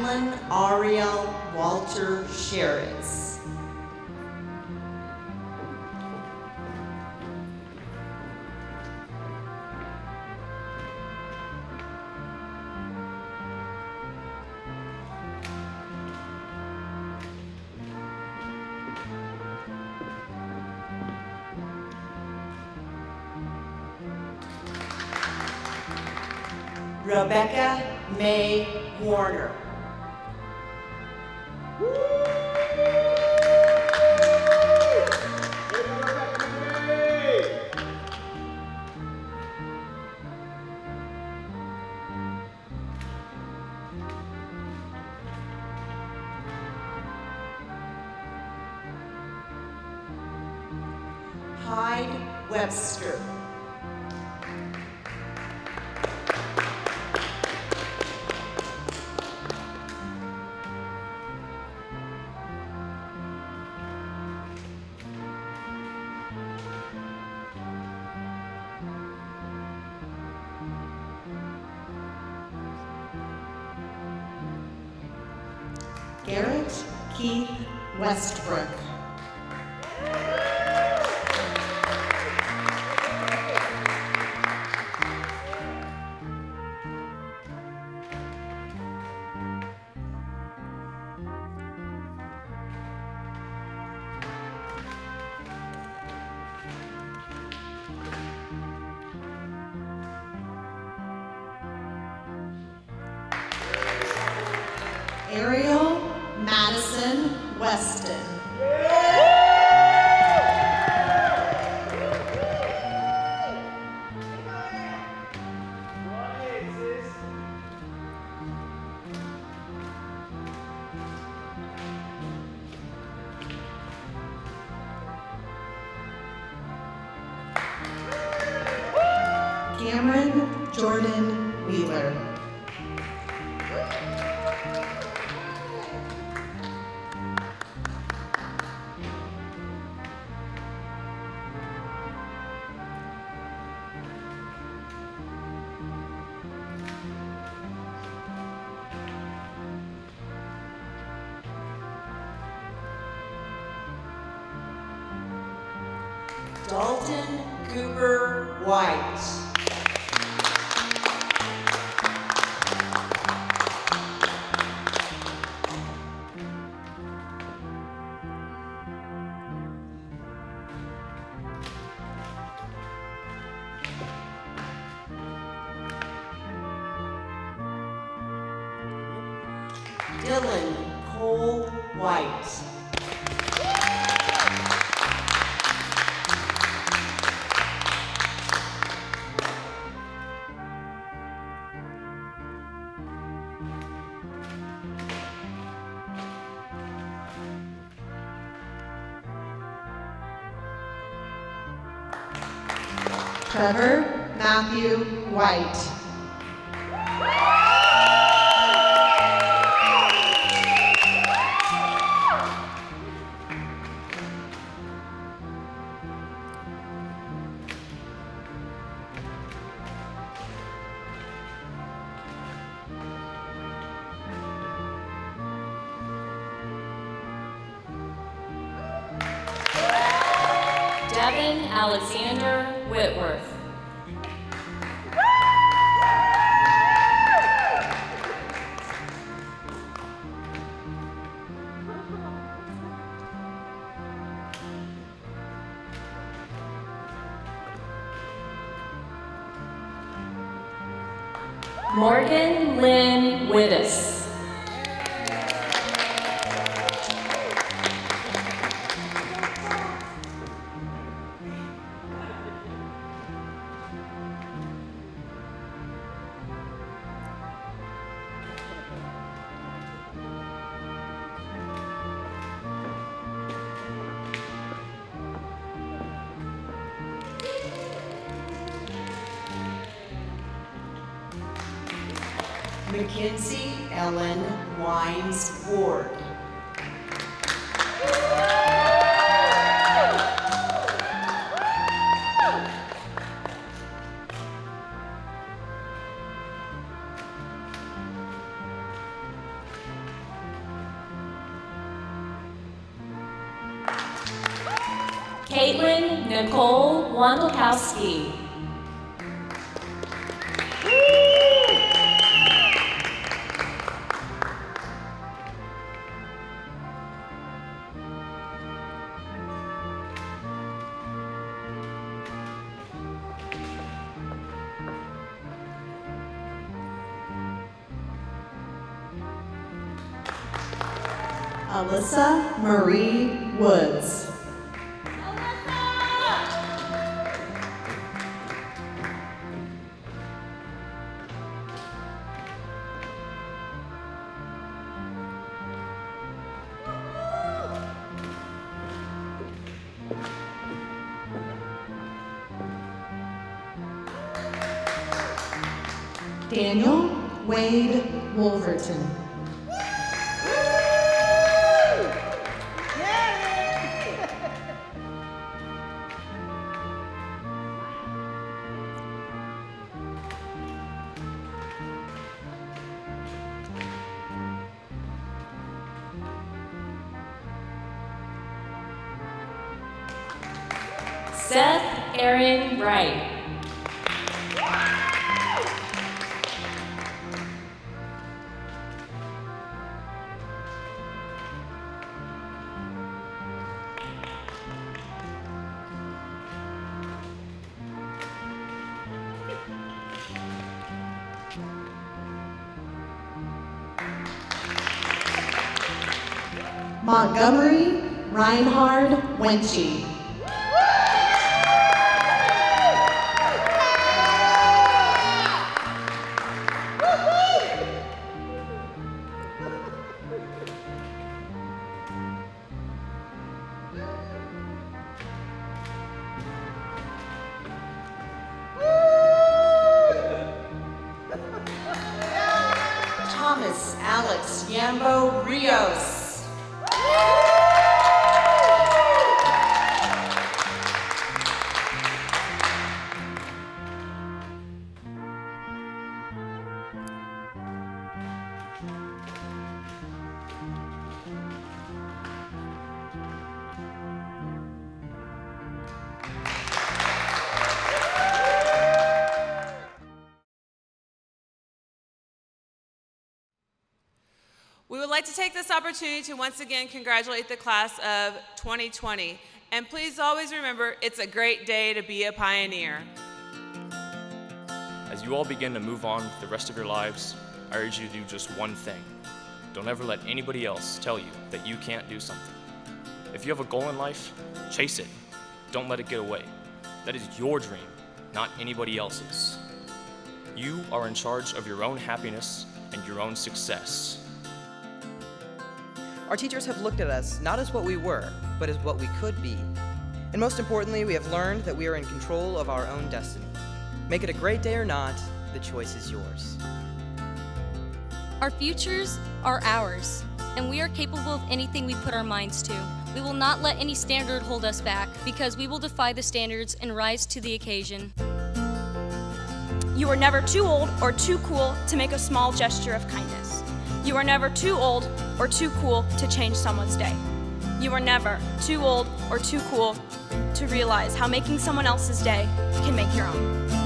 Madailein Ariel Walter-Sherretts. Rebecca May Warner. Hyde Webster. Garrett Keith Westbrook. Ariel Madison Weston. Cameron Jordan Wheeler. Dalton Cooper White. Dylan Cole White. Trevor Matthew White. Devin Alexander Whitworth. Morgan Lynn Wittes. Mackenzie Ellen Wines Ward. Caitlin Nicole Wondolkowski. Alyssa Marie Woods. Daniel Wade Wolverton. Seth Aaron Wright. Montgomery Reinhard Wenchy. Thomas Alex Yambo Rios. We would like to take this opportunity to once again congratulate the class of 2020. And please always remember, it's a great day to be a pioneer. As you all begin to move on with the rest of your lives, I urge you to do just one thing. Don't ever let anybody else tell you that you can't do something. If you have a goal in life, chase it. Don't let it get away. That is your dream, not anybody else's. You are in charge of your own happiness and your own success. Our teachers have looked at us not as what we were, but as what we could be. And most importantly, we have learned that we are in control of our own destiny. Make it a great day or not, the choice is yours. Our futures are ours, and we are capable of anything we put our minds to. We will not let any standard hold us back, because we will defy the standards and rise to the occasion. You are never too old or too cool to make a small gesture of kindness. You are never too old or too cool to change someone's day. You are never too old or too cool to realize how making someone else's day can make your own.